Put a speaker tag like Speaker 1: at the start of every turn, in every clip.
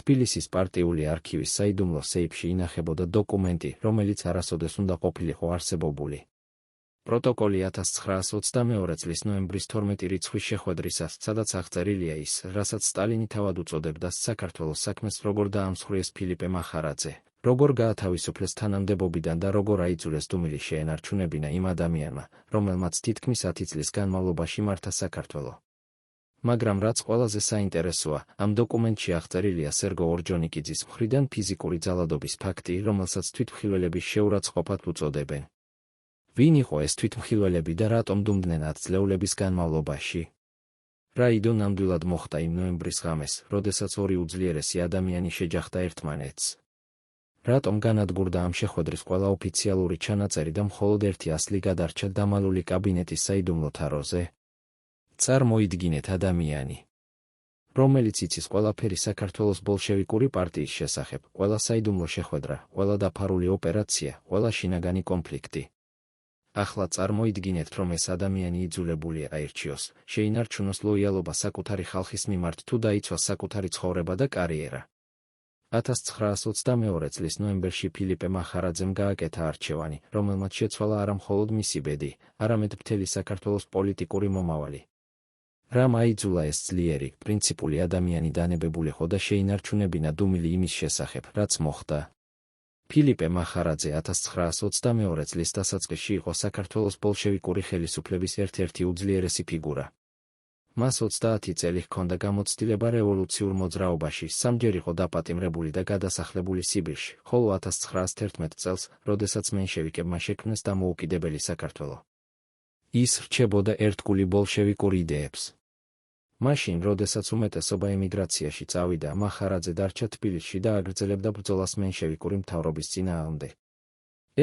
Speaker 1: თბილისის პარტიული არქივის საიდუმლო სეიფში ინახებოდა დოკუმენტი, რომელიც არასოდეს უნდა ყოფილიყო არსებობული. პროტოკოლი 1922 წლის ნოემბრის 12 რიცხვის შეხვედრისას, სადაც აღწერილია ის, რასაც სტალინი თავად უწოდებდა საქართველოს საქმეს, როგორ დაამსხვრიეს ფილიპე მახარაძე, როგორ გაათავისუფლეს თანამდებობიდან და როგორ აიძულეს დუმილი შეენარჩუნებინა იმ ადამიანმა, რომელმაც თითქმის 10 წლის განმავლობაში მართა საქართველო. მაგრამ რაც ყველაზე საინტერესოა, ამ დოკუმენტში აღწერილია სერგო ორჯონიკიძის მხრიდან ფიზიკური ძალადობის ფაქტი, რომელსაც თვითმხილველების შეურაცხყოფად უწოდებენ. ვინ იყო ეს თვითმხილველები და რატომ დუმდნენ 10 წლეულების განმავლობაში? რა იდო ნამდვილად მოხდა იმ ნოემბრის ღამეს, როდესაც ორი უძლიერესი ადამიანი შეჯახდა ერთმანეთს? რატომ განადგურდა ამ შეხვედრის ყველა ოფიციალური ჩანაწერი და მხოლოდ ერთი ასლი გადარჩა დამალული კაბინეტის საიდუმლო თაროზე? წარმოიდგინეთ ადამიანი, რომელიც იცის ყველაფერი საქართველოს ბოლშევიკური პარტიის შესახებ, ყველა საიდუმლო შეხვედრა, ყველა დაფარული ოპერაცია, ყველა შინაგანი კონფლიქტი. ახლა წარმოიდგინეთ, რომ ეს ადამიანი იძულებულია აირჩიოს, შეინარჩუნოს ლოიალობა საკუთარი ხალხის მიმართ თუ დაიცვას საკუთარი ცხოვრება და კარიერა. 1922 წლის ნოემბერში ფილიპე მახარაძემ გააკეთა არჩევანი, რომელმაც შეცვალა არა მხოლოდ მისი ბედი, არამედ მთელი საქართველოს პოლიტიკური მომავალი. რამ აიძულა ეს ძლიერი, პრინციპული ადამიანი დანებებულიყო და შეინარჩუნებინა დუმილი იმის შესახებ, რაც მოხდა? ფილიპე მახარაძე 1922 წლის დასაწყისში იყო საქართველოს ბოლშევიკური ხელისუფლების ერთ-ერთი უძლიერესი ფიგურა. მას 30 წელი ჰქონდა გამოცდილება რევოლუციურ მოძრაობაში, სამჯერ იყო დაპატიმრებული და გადასახლებული სიბირში, ხოლო 1911 წელს, როდესაც მენშევიკებმა შექმნეს დამოუკიდებელი საქართველო, ის რჩებოდა ერთგული ბოლშევიკურ იდეებს. მაშინ, როდესაც უმეტესობა ემიგრაციაში წავიდა, მახარაძე დარჩა თბილისში და აგრძელებდა ბრძოლას მენშევიკური მთავრობის წინააღმდეგ.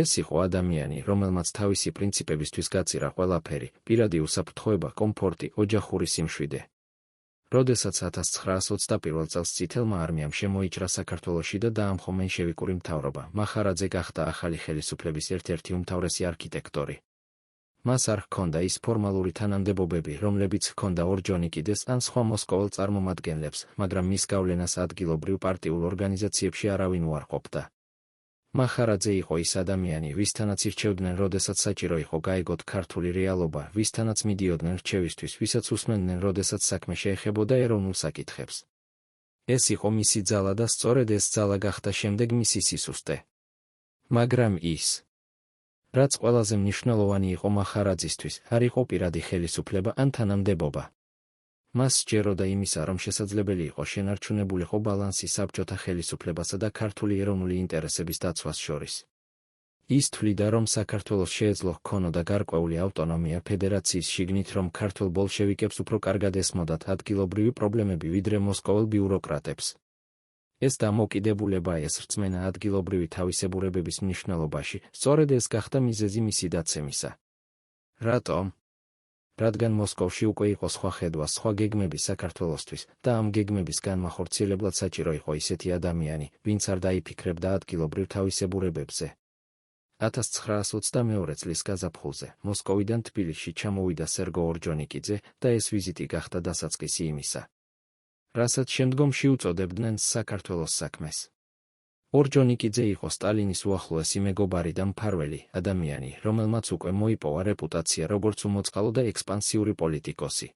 Speaker 1: ეს იყო ადამიანი, რომელმაც თავისი პრინციპებისთვის გაწირა ყველაფერი, პირადი უსაფრთხოება, კომფორტი, ოჯახური სიმშვიდე. როდესაც 1921 წელს წითელმა არმიამ შემოიჭრა საქართველოში და დაამხო მენშევიკური მთავრობა, მახარაძე გახდა ახალი ხელისუფლების ერთ-ერთი უმთავრესი არქიტექტორი. მას არ ჰქონდა ის ფორმალური თანამდებობები, რომლებიც ჰქონდა ორჯონიკიძეს ან სხვა მოსკოველ წარმომადგენლებს, მაგრამ მის გავლენას ადგილობრივ პარტიულ ორგანიზაციებში არავინ უარყოფდა. მახარაძე იყო ის ადამიანი, ვისთანაც ირჩევდნენ, როდესაც საჭირო იყო გაეგოთ ქართული რეალობა, ვისთანაც მიდიოდნენ რჩევისთვის, ვისაც უსმენდნენ, როდესაც საქმე შეეხებოდა ეროვნულ საკითხებს. ეს იყო მისი ძალა და სწორედ ეს ძალა გახდა შემდეგ მისი სისუსტე. მაგრამ ის, რაც ყველაზე მნიშვნელოვანი იყო მახარაძისთვის, არ იყო პირადი ხელისუფლება ან თანამდებობა. მას სჯეროდა იმისა, რომ შესაძლებელი იყო შენარჩუნებულიყო ბალანსი საბჭოთა ხელისუფლებასა და ქართული ეროვნული ინტერესების დაცვას შორის. ის თვლიდა, რომ საქართველოს შეეძლო ჰქონოდა გარკვეული ავტონომია ფედერაციის შიგნით, რომ ქართულ ბოლშევიკებს უფრო კარგად ესმოდათ ადგილობრივი პრობლემები, ვიდრე მოსკოველ ბიუროკრატებს. ეს დამოკიდებულება, ეს რწმენა ადგილობრივი თავისებურებების მნიშვნელობაში, სწორედ ეს გახდა მიზეზი მისი დაცემისა. რატომ? რადგან მოსკოვში უკვე იყო სხვა ხედვა, სხვა გეგმები საქართველოსთვის და ამ გეგმების განმახორციელებლად საჭირო იყო ისეთი ადამიანი, ვინც არ დაიფიქრებდა ადგილობრივ თავისებურებებზე. 1922 წლის გაზაფხულზე მოსკოვიდან თბილისში ჩამოვიდა სერგო ორჯონიკიძე და ეს ვიზიტი გახდა დასაწყისი იმისა, რასაც შემდგომში უწოდებდნენ საქართველოს საქმეს. ორჯონიკიძე იყო სტალინის უახლოესი მეგობარი და მფარველი ადამიანი, რომელმაც უკვე მოიპოვა რეპუტაცია როგორც უმოწყალო და ექსპანსიური პოლიტიკოსი.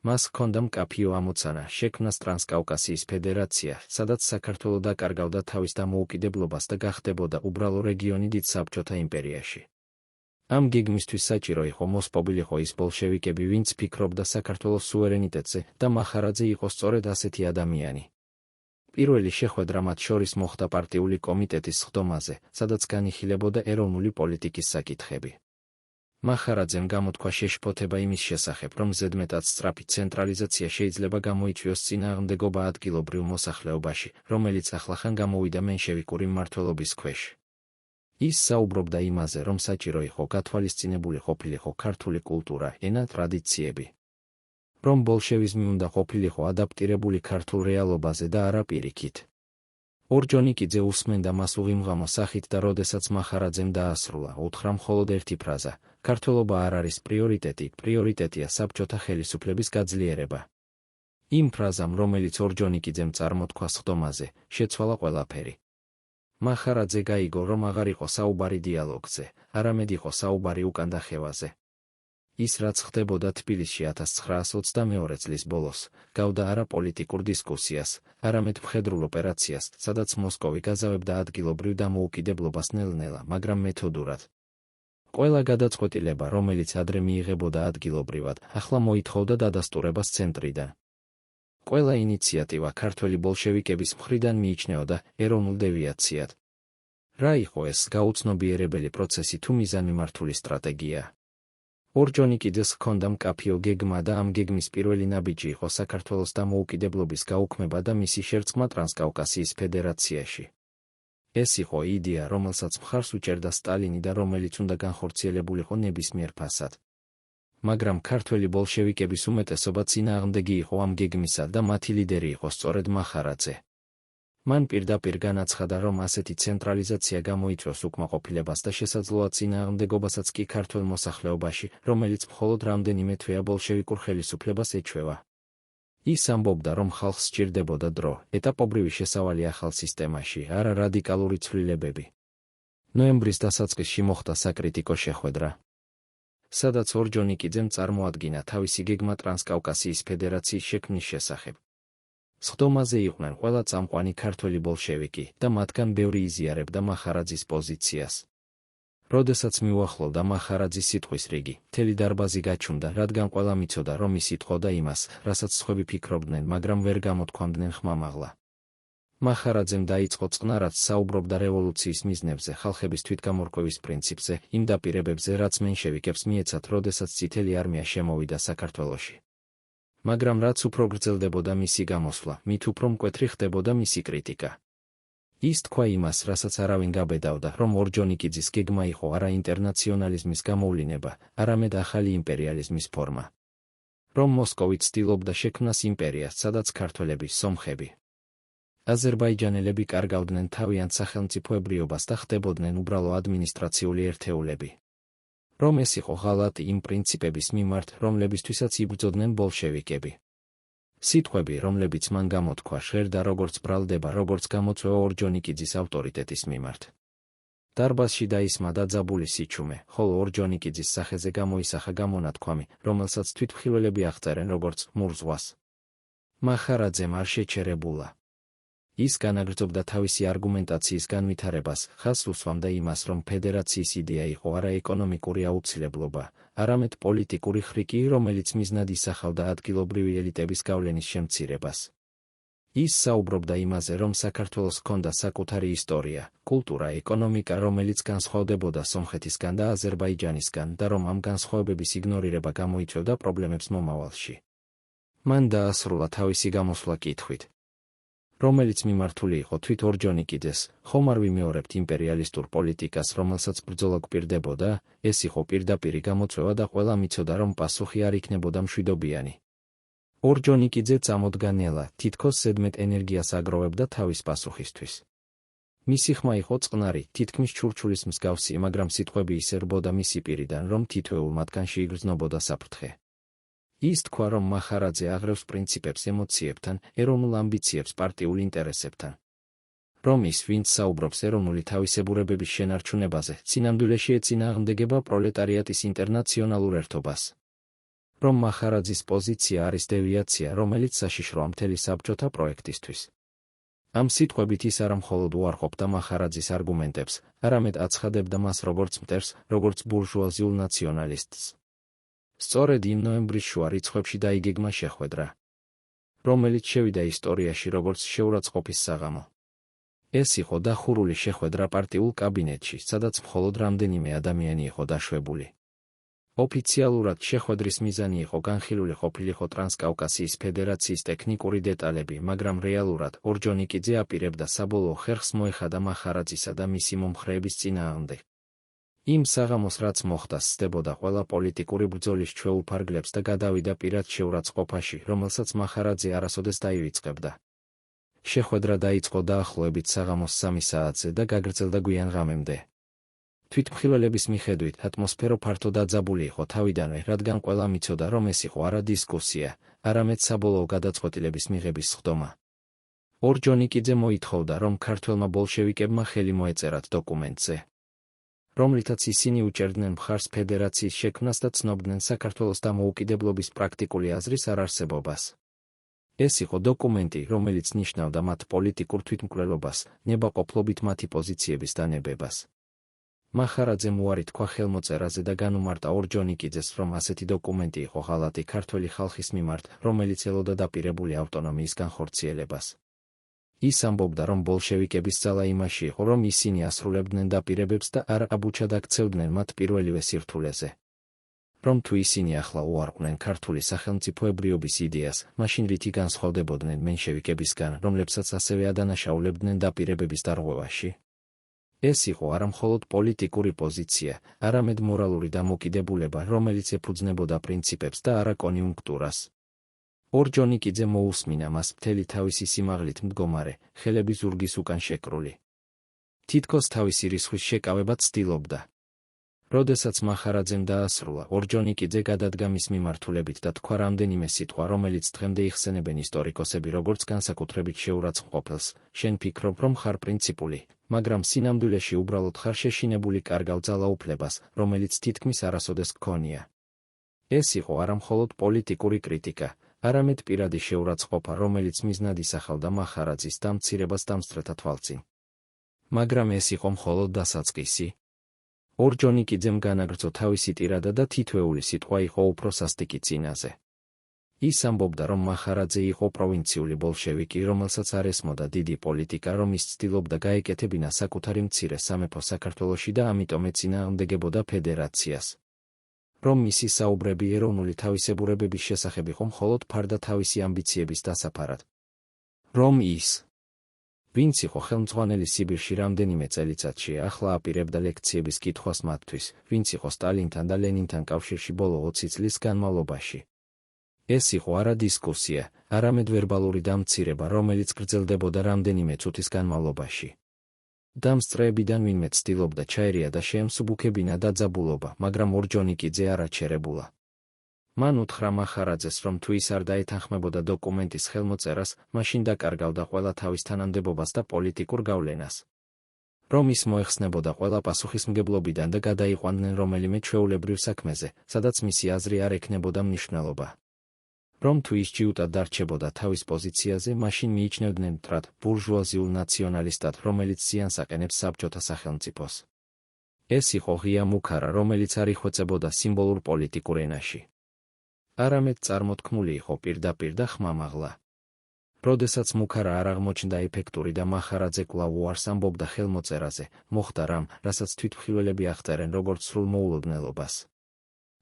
Speaker 1: მას ჰქონდა მკაფიო ამოცანა, შექმნა ტრანსკავკასიის ფედერაცია, სადაც საქართველო დაკარგავდა თავის დამოუკიდებლობას და გახდებოდა უბრალო რეგიონი დიდ საბჭოთა იმპერიაში. ამ გეგმისთვის საჭირო იყო მოსპობილიყო ის ბოლშევიკები, ვინც ფიქრობდა საქართველოს სუვერენიტეტზე და მახარაძე იყო სწორედ ასეთი ადამიანი. პირველი შეხვედრა მათ შორის მოხდა პარტიული კომიტეტის სხდომაზე, სადაც განიხილებოდა ეროვნული პოლიტიკის საკითხები. მახარაძემ გამოთქვა შეშფოთება იმის შესახებ, რომ ზედმეტად სწრაფი ცენტრალიზაცია შეიძლება გამოიწვიოს წინააღმდეგობა ადგილობრივ მოსახლეობაში, რომელიც ახლახან გამოვიდა მენშევიკური მმართველობის ქვეშ. ის საუბრობდა იმაზე, რომ საჭირო იყო გათვალისწინებული ყოფილიყო ქართული კულტურა, ენა, ტრადიციები. რომ ბოლშევიზმი უნდა ყოფილიყო ადაპტირებული ქართულ რეალობაზე და არა პირიქით. ორჯონიკიძე უსმენდა მას უღიმღამო სახით და როდესაც მახარაძემ დაასრულა, უთხრა მხოლოდ ერთი ფრაზა: ქართველობა არ არის პრიორიტეტი, პრიორიტეტია საბჭოთა ხელისუფლების გაძლიერება. იმ ფრაზამ, რომელიც ორჯონიკიძემ წარმოთქვა სხდომაზე, შეცვალა ყველაფერი. მახარაძე გაიგო, რომ აღარ იყო საუბარი დიალოგზე, არამედ იყო საუბარი უკანდახევაზე. ის, რაც ხდებოდა თბილისში 1922 წლის ბოლოს, გავდა არა პოლიტიკურ დისკუსიას, არამედ მხედრულ ოპერაციას, სადაც მოსკოვი გაზავებდა ადგილობრივ დამოუკიდებლობას ნელ-ნელა, მაგრამ მეთოდურად. ყველა გადაწყვეტილება, რომელიც ადრე მიიღებოდა ადგილობრივად, ახლა მოითხოვდა დადასტურებას ცენტრიდან. ყველა ინიციატივა ქართველი ბოლშევიკების მხრიდან მიიჩნეოდა ეროვნულ დევიაციად. რა იყო ეს გაუცნობიერებელი პროცესი თუ მიზანმიმართული სტრატეგია? ორჯონიკიძეს ჰქონდა მკაფიო გეგმა და ამ გეგმის პირველი ნაბიჯი იყო საქართველოს დამოუკიდებლობის გაუქმება და მისი შერწყმა ტრანსკავკასიის ფედერაციაში. ეს იყო იდეა, რომელსაც მხარს უჭერდა სტალინი და რომელიც უნდა განხორციელებულიყო ნებისმიერ ფასად. მაგრამ ქართველი ბოლშევიკების უმეტესობა წინააღმდეგი იყო ამ გეგმისა და მათი ლიდერი იყო სწორედ მახარაძე. მან პირდაპირ განაცხადა, რომ ასეთი ცენტრალიზაცია გამოიწვევს უკმაყოფილებას და შესაძლოა წინააღმდეგობასაც კი ქართველ მოსახლეობაში, რომელიც მხოლოდ რამდენიმე თვეა ბოლშევიკურ ხელისუფლებას ეჩვევა. ის ამბობდა, რომ ხალხს სჭირდებოდა დრო, ეტაპობრივი შესავალი ახალ სისტემაში, არა რადიკალური ცვლილებები. ნოემბრის დასაწყისში მოხდა საკრიტიკო შეხვედრა, სადაც ორჯონიკიძემ წარმოადგინა თავისი გეგმა ტრანსკავკასიის ფედერაციის შექმნის შესახებ. სხდომაზე იყვნენ ყველა წამყვანი ქართველი ბოლშევიკი და მათგან ბევრი იზიარებდა მახარაძის პოზიციას. როდესაც მიუახლოვდა მახარაძის სიტყვის რიგი, მთელი დარბაზი გაჩუმდა, რადგან ყველამ იცოდა, რომ ის იტყოდა იმას, რასაც სხვები ფიქრობდნენ, მაგრამ ვერ გამოთქვამდნენ ხმამაღლა. მახარაძემ დაიწყო წყნა, რაც საუბრობდა რევოლუციის მიზნებზე, ხალხების თვითგამორკვევის პრინციპზე, იმ დაპირებებზე, რაც მენშევიკებს მიეცათ, როდესაც წითელი არმია შემოვიდა საქართველოში. მაგრამ რაც უფრო გრძელდებოდა მისი გამოსვლა, მით უფრო მკვეთრი ხდებოდა მისი კრიტიკა. ის თქვა იმას, რასაც არავინ გაბედავდა, რომ ორჯონიკიძის გეგმა იყო არა ინტერნაციონალიზმის გამოვლინება, არამედ ახალი იმპერიალიზმის ფორმა. რომ მოსკოვი ცდილობდა შექმნას იმპერიას, სადაც ქართველები, სომხები, აზერბაიჯანელები კარგავდნენ თავიანთ სახელმწიფოებრიობას და ხდებოდნენ უბრალო ადმინისტრაციული ერთეულები. რომ ეს იყო ღალატი იმ პრინციპების მიმართ, რომლებისთვისაც იბრძოდნენ ბოლშევიკები. სიტყვები, რომლებიც მან გამოთქვა, ჟღერდა როგორც ბრალდება, როგორც გამოწვევა ორჯონიკიძის ავტორიტეტის მიმართ. დარბაზში დაისმა დაძაბული სიჩუმე, ხოლო ორჯონიკიძის სახეზე გამოისახა გამონათქვამი, რომელსაც თვითმხილველები აღწერენ როგორც მურზვას. მახარაძემ არ შეჩერებულა. ის განაგრძობდა თავისი არგუმენტაციის განვითარებას, ხაზს უსვამდა იმას, რომ ფედერაციის იდეა იყო არა ეკონომიკური აუცილებლობა, არამედ პოლიტიკური ხრიკი, რომელიც მიზნად ისახავდა ადგილობრივი ელიტების გავლენის შემცირებას. ის საუბრობდა იმაზე, რომ საქართველოს ჰქონდა საკუთარი ისტორია, კულტურა, ეკონომიკა, რომელიც განსხვავდებოდა სომხეთისგან და აზერბაიჯანისგან და რომ ამ განსხვავებების იგნორირება გამოიწვევდა პრობლემებს მომავალში. მან დაასრულა თავისი გამოსვლა კითხვით, რომელიც მიმართული იყო თვით ორჯონიკიძეს, ხომ არ ვიმეორებთ იმპერიალისტურ პოლიტიკას, რომელსაც ბრძოლა გვპირდებოდა, ეს იყო პირდაპირი გამოწვევა და ყველამ იცოდა, რომ პასუხი არ იქნებოდა მშვიდობიანი. ორჯონიკიძე წამოდგა ნელა, თითქოს ზედმეტ ენერგიას აგროვებდა თავის პასუხისთვის. მისი ხმა იყო წყნარი, თითქმის ჩურჩულის მსგავსი, მაგრამ სიტყვები ისე რბოდა მისი პირიდან, რომ თითოეულ მათგანში იგრძნობოდა საფრთხე. ის თქვა, რომ მახარაძე აღრევს პრინციპებს ემოციებთან, ეროვნულ ამბიციებს პარტიულ ინტერესებთან. რომ ის, ვინც საუბრობს ეროვნული თავისებურებების შენარჩუნებაზე, წინამდვილეში ეწინააღმდეგება პროლეტარიატის ინტერნაციონალურ ერთობას. რომ მახარაძის პოზიცია არის დევიაცია, რომელიც საშიშროა მთელი საბჭოთა პროექტისთვის. ამ სიტყვებით ის არა მხოლოდ უარყოფდა მახარაძის არგუმენტებს, არამედ აცხადებდა მას როგორც მტერს, როგორც ბურჟუაზიულ ნაციონალისტს. სწორედ იმ ნოემბრის შუა რიცხვებში დაიგეგმა შეხვედრა, რომელიც შევიდა ისტორიაში როგორც შეურაცხყოფის საღამო. ეს იყო დახურული შეხვედრა პარტიულ კაბინეტში, სადაც მხოლოდ რამდენიმე ადამიანი იყო დაშვებული. ოფიციალურად შეხვედრის მიზანი იყო განხილული ყოფილიყო ტრანსკავკასიის ფედერაციის ტექნიკური დეტალები, მაგრამ რეალურად ორჯონიკიძე აპირებდა საბოლოო ხერხს მოეხადა მახარაძისა და მისი მომხრეების წინააღმდეგ. იმ საღამოს, რაც მოხდა, სცდებოდა ყველა პოლიტიკური ბრძოლის ჩვეულ ფარგლებს და გადავიდა პირად შეურაცხყოფაში, რომელსაც მახარაძე არასოდეს დაივიწყებდა. შეხვედრა დაიწყო დაახლოებით საღამოს 3 საათზე და გაგრძელდა გვიან ღამემდე. თვითმხილველების მიხედვით, ატმოსფერო ფართო დაძაბული იყო თავიდანვე, რადგან ყველამ იცოდა, რომ ეს იყო არა დისკუსია, არამედ საბოლოო გადაწყვეტილების მიღების სხდომა. ორჯონიკიძე მოითხოვდა, რომ ქართველმა ბოლშევიკებმა ხელი მოეწერათ დოკუმენტზე, რომლითაც ისინი უჭერდნენ მხარს ფედერაციის შექმნას და ცნობდნენ საქართველოს დამოუკიდებლობის პრაქტიკული აზრის არარსებობას. ეს იყო დოკუმენტი, რომელიც ნიშნავდა მათ პოლიტიკურ თვითმკვლელობას, ნებაყოფლობით მათი პოზიციების დანებებას. მახარაძემ უარი თქვა ხელმოწერაზე და განუმარტა ორჯონიკიძეს, რომ ასეთი დოკუმენტი იყო ღალატი ქართველი ხალხის მიმართ, რომელიც ელოდა დაპირებული ავტონომიის განხორციელებას. ის ამბობდა, რომ ბოლშევიკების ძალა იმაში იყო, რომ ისინი ასრულებდნენ დაპირებებს და არ აბუჩად აქცევდნენ მათ პირველივე სირთულეზე. რომ თუ ისინი ახლა უარყვნენ ქართული სახელმწიფოებრიობის იდეას, მაშინ რითი განსხვავდებოდნენ მენშევიკებისგან, რომლებსაც ასევე ადანაშაულებდნენ დაპირებების დარღვევაში. ეს იყო არა მხოლოდ პოლიტიკური პოზიცია, არამედ მორალური დამოკიდებულება, რომელიც ეფუძნებოდა პრინციპებს და არა კონიუნქტურას. ორჯონიკიძე მოусმინა მას მთელი თავისი სიმაღლით მდგომარე, ხელები ზურგის უკან შეკრული. თითქოს თავისი რისხვის შეკავება ცდილობდა. როდესაც მახარაძემ დაასრულა, ორჯონიკიძე გადადგა მის მიმართულებით და თქვა რამდენიმე სიტყვა, რომელიც დღემდე იხსენებენ ისტორიკოსები როგორც განსაკუთრებით შეურაცხმყოფელს. შენ ფიქრობ, რომ ხარ პრინციპული, მაგრამ სინამდვილეში უბრალოდ ხარ შეშინებული კარგავ ძალაუფლებას, რომელიც თითქმის არასოდეს გქონია. ეს იყო არა მხოლოდ პოლიტიკური კრიტიკა, არამედ პირადი შეურაცხყოფა, რომელიც მიზნად ისახავდა მახარაძის დამცირებას დამსწრეთა თვალწინ. მაგრამ ეს იყო მხოლოდ დასაწყისი. ორჯონიკიძემ განაგრძო თავისი ტირადა და თითოეული სიტყვა იყო უფრო სასტიკი წინაზე. ის ამბობდა, რომ მახარაძე იყო პროვინციული ბოლშევიკი, რომელსაც არ ესმოდა დიდი პოლიტიკა, რომ ის ცდილობდა გაეკეთებინა საკუთარი მცირე სამეფო საქართველოში და ამიტომ ეწინააღმდეგებოდა ფედერაციას. რომ მისი საუბრები ეროვნული თავისებურებების შესახებ იყო მხოლოდ ფარდა თავისი ამბიციების დასაფარად. რომ ის, ვინც იყო ხელმძღვანელი სიბირში რამდენიმე წელიწადში, ახლა აპირებდა ლექციების კითხვას მათთვის, ვინც იყო სტალინთან და ლენინთან კავშირში ბოლო 20 წლის განმავლობაში. ეს იყო არა დისკუსია, არამედ ვერბალური დამცირება, რომელიც გრძელდებოდა რამდენიმე წუთის განმავლობაში. დამსწრეებიდან ვინმე ცდილობდა ჩაერია და შეემსუბუქებინა დაძაბულობა, მაგრამ ორჯონიკიძე არ აჩერებულა. მან უთხრა მახარაძეს, რომ თუ ის არ დაეთანხმებოდა დოკუმენტის ხელმოწერას, მაშინ დაკარგავდა ყველა თავის თანამდებობას და პოლიტიკურ გავლენას. რომ ის მოეხსნებოდა ყველა პასუხისმგებლობიდან და გადაიყვანდნენ რომელიმე ჩვეულებრივ საქმეზე, სადაც მისი აზრი არ ექნებოდა მნიშვნელობა. რომ თუ ის ჯიუტად დარჩებოდა თავის პოზიციაზე, მაშინ მიიჩნევდნენ მტრად, ბურჟუაზიულ ნაციონალისტად, რომელიც ზიანს აყენებს საბჭოთა სახელმწიფოს. ეს იყო ღია მუქარა, რომელიც არ იხვეწებოდა სიმბოლურ პოლიტიკურ ენაში. არამედ წარმოთქმული იყო პირდაპირ და ხმამაღლა. როდესაც მუქარა არ აღმოჩნდა ეფექტური და მახარაძე კვლავ უარს ამბობდა ხელმოწერაზე, მოხდა რამ, რასაც თვითმხილველები აღწერენ როგორც სრულმოულოდნელობას.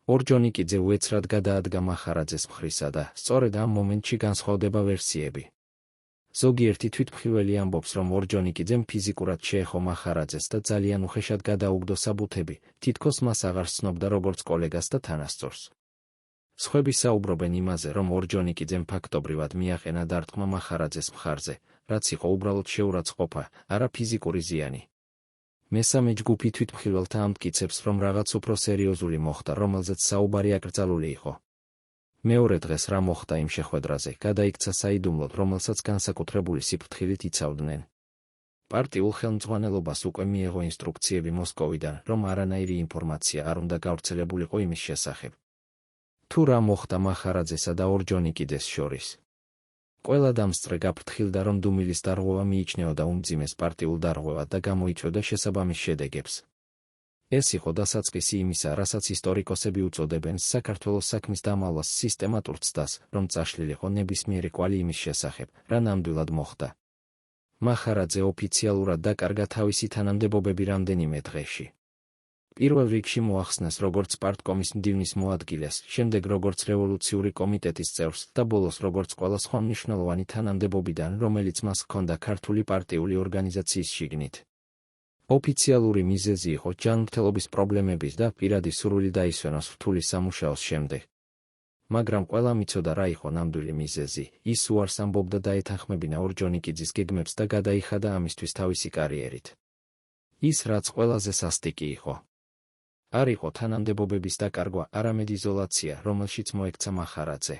Speaker 1: ორჯონიკიძე უეცრად გადაადგა მახარაძეს მხრისა და სწორედ ამ მომენტში განსხვავდება ვერსიები. ზოგიერთი თვითმხილველი ამბობს, რომ ორჯონიკიძემ ფიზიკურად შეეხო მახარაძეს და ძალიან უხეშად გადაუგდო საბუთები, თითქოს მას აღარ სცნობდა როგორც კოლეგას და თანასწორს. სხვები საუბრობენ იმაზე, რომ ორჯონიკიძემ ფაქტობრივად მიაყენა დარტყმა მახარაძეს მხარზე, რაც იყო უბრალოდ შეურაცხყოფა, არა ფიზიკური ზიანი. მესამე ჯგუფი თვითმხილველთა ამტკიცებს, რომ რაღაც უფრო სერიოზული მოხდა, რომელზეც საუბარი აკრძალული იყო. მეორე დღეს რა მოხდა იმ შეხვედრაზე, გადაიქცა საიდუმლოდ, რომელსაც განსაკუთრებული სიფრთხილით იცავდნენ. პარტიულ ხელმძღვანელობას უკვე მიეღო ინსტრუქციები მოსკოვიდან, რომ არანაირი ინფორმაცია არ უნდა გავრცელებულიყო იმის შესახებ, თუ რა მოხდა მახარაძესა და ორჯონიკიძეს შორის. ყველა დამსწრე გაფრთხილდა, რომ დუმილის დარღვევა მიიჩნეოდა უმძიმეს პარტიულ დარღვევად და გამოიწვევდა შესაბამის შედეგებს. ეს იყო დასაწყისი იმისა, რასაც ისტორიკოსები უწოდებენ საქართველოს საქმის დამალვას სისტემატურ ცდას, რომ წაშლილიყო ნებისმიერი კვალი იმის შესახებ, რა ნამდვილად მოხდა. მახარაძე ოფიციალურად დაკარგა თავისი თანამდებობები რამდენიმე დღეში. პირველ რიგში მოახსნეს როგორც პარტკომის მდივნის მოადგილეს, შემდეგ როგორც რევოლუციური კომიტეტის წევრს და ბოლოს როგორც ყველა სხვა მნიშვნელოვანი თანამდებობიდან, რომელიც მას ჰქონდა ქართული პარტიული ორგანიზაციის შიგნით. ოფიციალური მიზეზი იყო ჯანმრთელობის პრობლემების და პირადი სურვილი დაისვენოს რთული სამუშაოს შემდეგ. მაგრამ ყველამ იცოდა რა იყო ნამდვილი მიზეზი, ის უარს ამბობდა დაეთანხმებინა ორჯონიკიძის გეგმებს და გადაიხადა ამისთვის თავისი კარიერით. ის რაც ყველაზე სასტიკი იყო. არ იყო თანამდებობების დაკარგვა, არამედ იზოლაცია, რომელშიც მოექცა მახარაძე.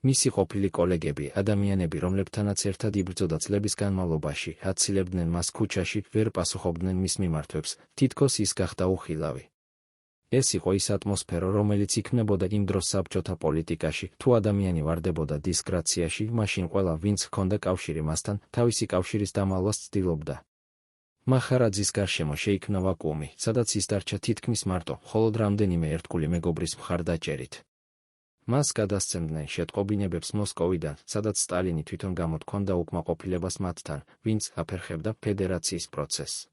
Speaker 1: მისი ყოფილი კოლეგები, ადამიანები, რომლებთანაც ერთად იბრძოდა წლების განმავლობაში, აცილებდნენ მას ქუჩაში, ვერ პასუხობდნენ მის მიმართვებს, თითქოს ის გახდა უხილავი. ეს იყო ის ატმოსფერო, რომელიც იქმნებოდა იმ დროს საბჭოთა პოლიტიკაში, თუ ადამიანი ვარდებოდა დისგრაციაში, მაშინ ყველა, ვინც ჰქონდა კავშირი მასთან, თავისი კავშირის დამალვას ცდილობდა. მახარაძის გარშემო შეიქმნა ვაკუუმი, სადაც ის დარჩა თითქმის მარტო, მხოლოდ რამდენიმე ერთგული მეგობრის მხარდაჭერით. მას გადასცემდნენ შეტყობინებებს მოსკოვიდან, სადაც სტალინი თვითონ გამოთქვამდა უკმაყოფილებას მათთან, ვინც აფერხებდა ფედერაციის პროცესს.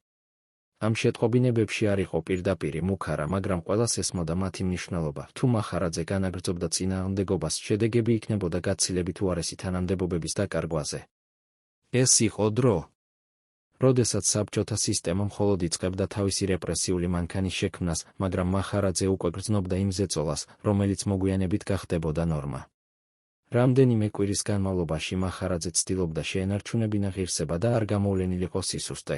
Speaker 1: ამ შეტყობინებებში არ იყო პირდაპირი მუქარა, მაგრამ ყველას ესმოდა მათი მნიშვნელობა. თუ მახარაძე განაგრძობდა წინააღმდეგობას, შედეგები იქნებოდა გაცილებით უარესი თანამდებობების დაკარგვაზე. ეს იყო დრო, როდესაც საბჭოთა სისტემა მხოლოდ იწყებდა თავისი რეპრესიული მანქანის შექმნას, მაგრამ მახარაძე უკვე გრძნობდა იმ ზეწოლას, რომელიც მოგვიანებით გახდებოდა ნორმა. რამდენიმე კვირის განმავლობაში მახარაძე ცდილობდა შეენარჩუნებინა ღირსება და არ გამოვლენილიყო სისუსტე.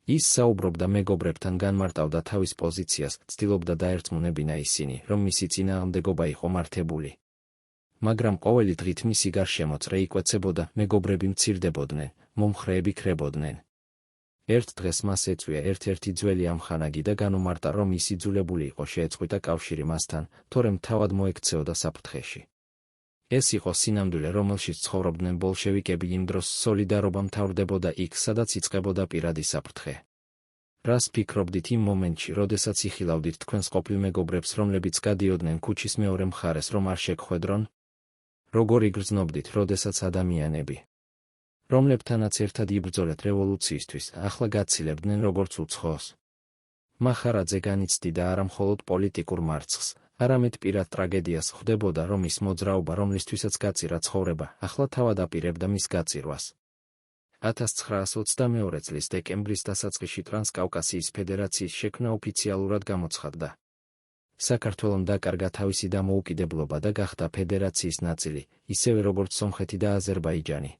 Speaker 1: ის საუბრობდა მეგობრებთან, განმარტავდა თავის პოზიციას, ცდილობდა დაერწმუნებინა ისინი, რომ მისი წინააღმდეგობა იყო მართებული. მაგრამ ყოველი დღით მისი გარშემოწრე იკვეცებოდა, მეგობრები მცირდებოდნენ, მომხრეები ქრებოდნენ. ერთ დღეს მას ეწვია ერთ-ერთი ძველი ამხანაგი და განუმარტა, რომ ის იძულებული იყო შეეწყვიტა კავშირი მასთან, თორემ თავად მოექცეოდა საფრთხეში. ეს იყო სინამდვილე, რომელშიც ცხოვრობდნენ ბოლშევიკები იმ დროს, სოლიდარობა მთავრდებოდა იქ, სადაც იწყებოდა პირადი საფრთხე. რას ფიქრობდით იმ მომენტში, როდესაც იხილავდით თქვენს ყოფილ მეგობრებს, რომლებიც გადიოდნენ ქუჩის მეორე მხარეს, რომ არ შეგხვედრონ? როგორ იგრძნობდით, როდესაც ადამიანები, რომლებთანაც ერთად იბრძოლეთ რევოლუციისთვის, ახლა გაცილებდნენ როგორც უცხოს? მახარაძე განიცდიდა არა მხოლოდ პოლიტიკურ მარცხს, არამედ პირად ტრაგედიას, ხვდებოდა, რომ ის მოძრაობა, რომლისთვისაც გაწირა ცხოვრება, ახლა თავად აპირებდა მის გაწირვას. 1922 წლის დეკემბრის დასაწყისში ტრანსკავკასიის ფედერაციის შექმნა ოფიციალურად გამოცხადდა. საქართველომ დაკარგა თავისი დამოუკიდებლობა და გახდა ფედერაციის ნაწილი, ისევე როგორც სომხეთი და აზერბაიჯანი.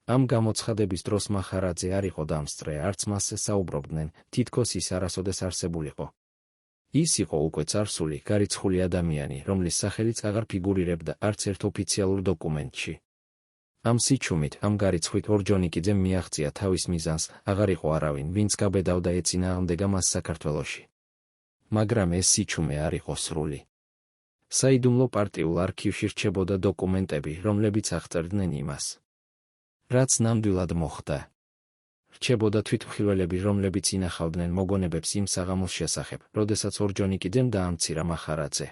Speaker 1: ამ გამოცხადების დროს მახარაძე არ იყო დამსწრე, არც მასზე საუბრობდნენ, თითქოს ის არასოდეს არსებულიყო. ის იყო უკვე წარსული, გარიცხული ადამიანი, რომლის სახელიც აღარ ფიგურირებდა არც ერთ ოფიციალურ დოკუმენტში. ამ სიჩუმით, ამ გარიცხვით ორჯონიკიძემ მიაღწია თავის მიზანს, აღარ იყო არავინ, ვინც გაბედავდა ეწინააღმდეგა მას საქართველოში. მაგრამ ეს სიჩუმე არ იყო სრული. საიდუმლო პარტიულ არქივში რჩებოდა დოკუმენტები, რომლებიც აღწერდნენ იმას, რაც ნამდვილად მოხდა. რჩებოდა თვითმხილველები, რომლებიც ინახავდნენ მოგონებებს იმ საღამოს შესახებ, როდესაც ორჯონიკიძემ დაამცირა მახარაძე.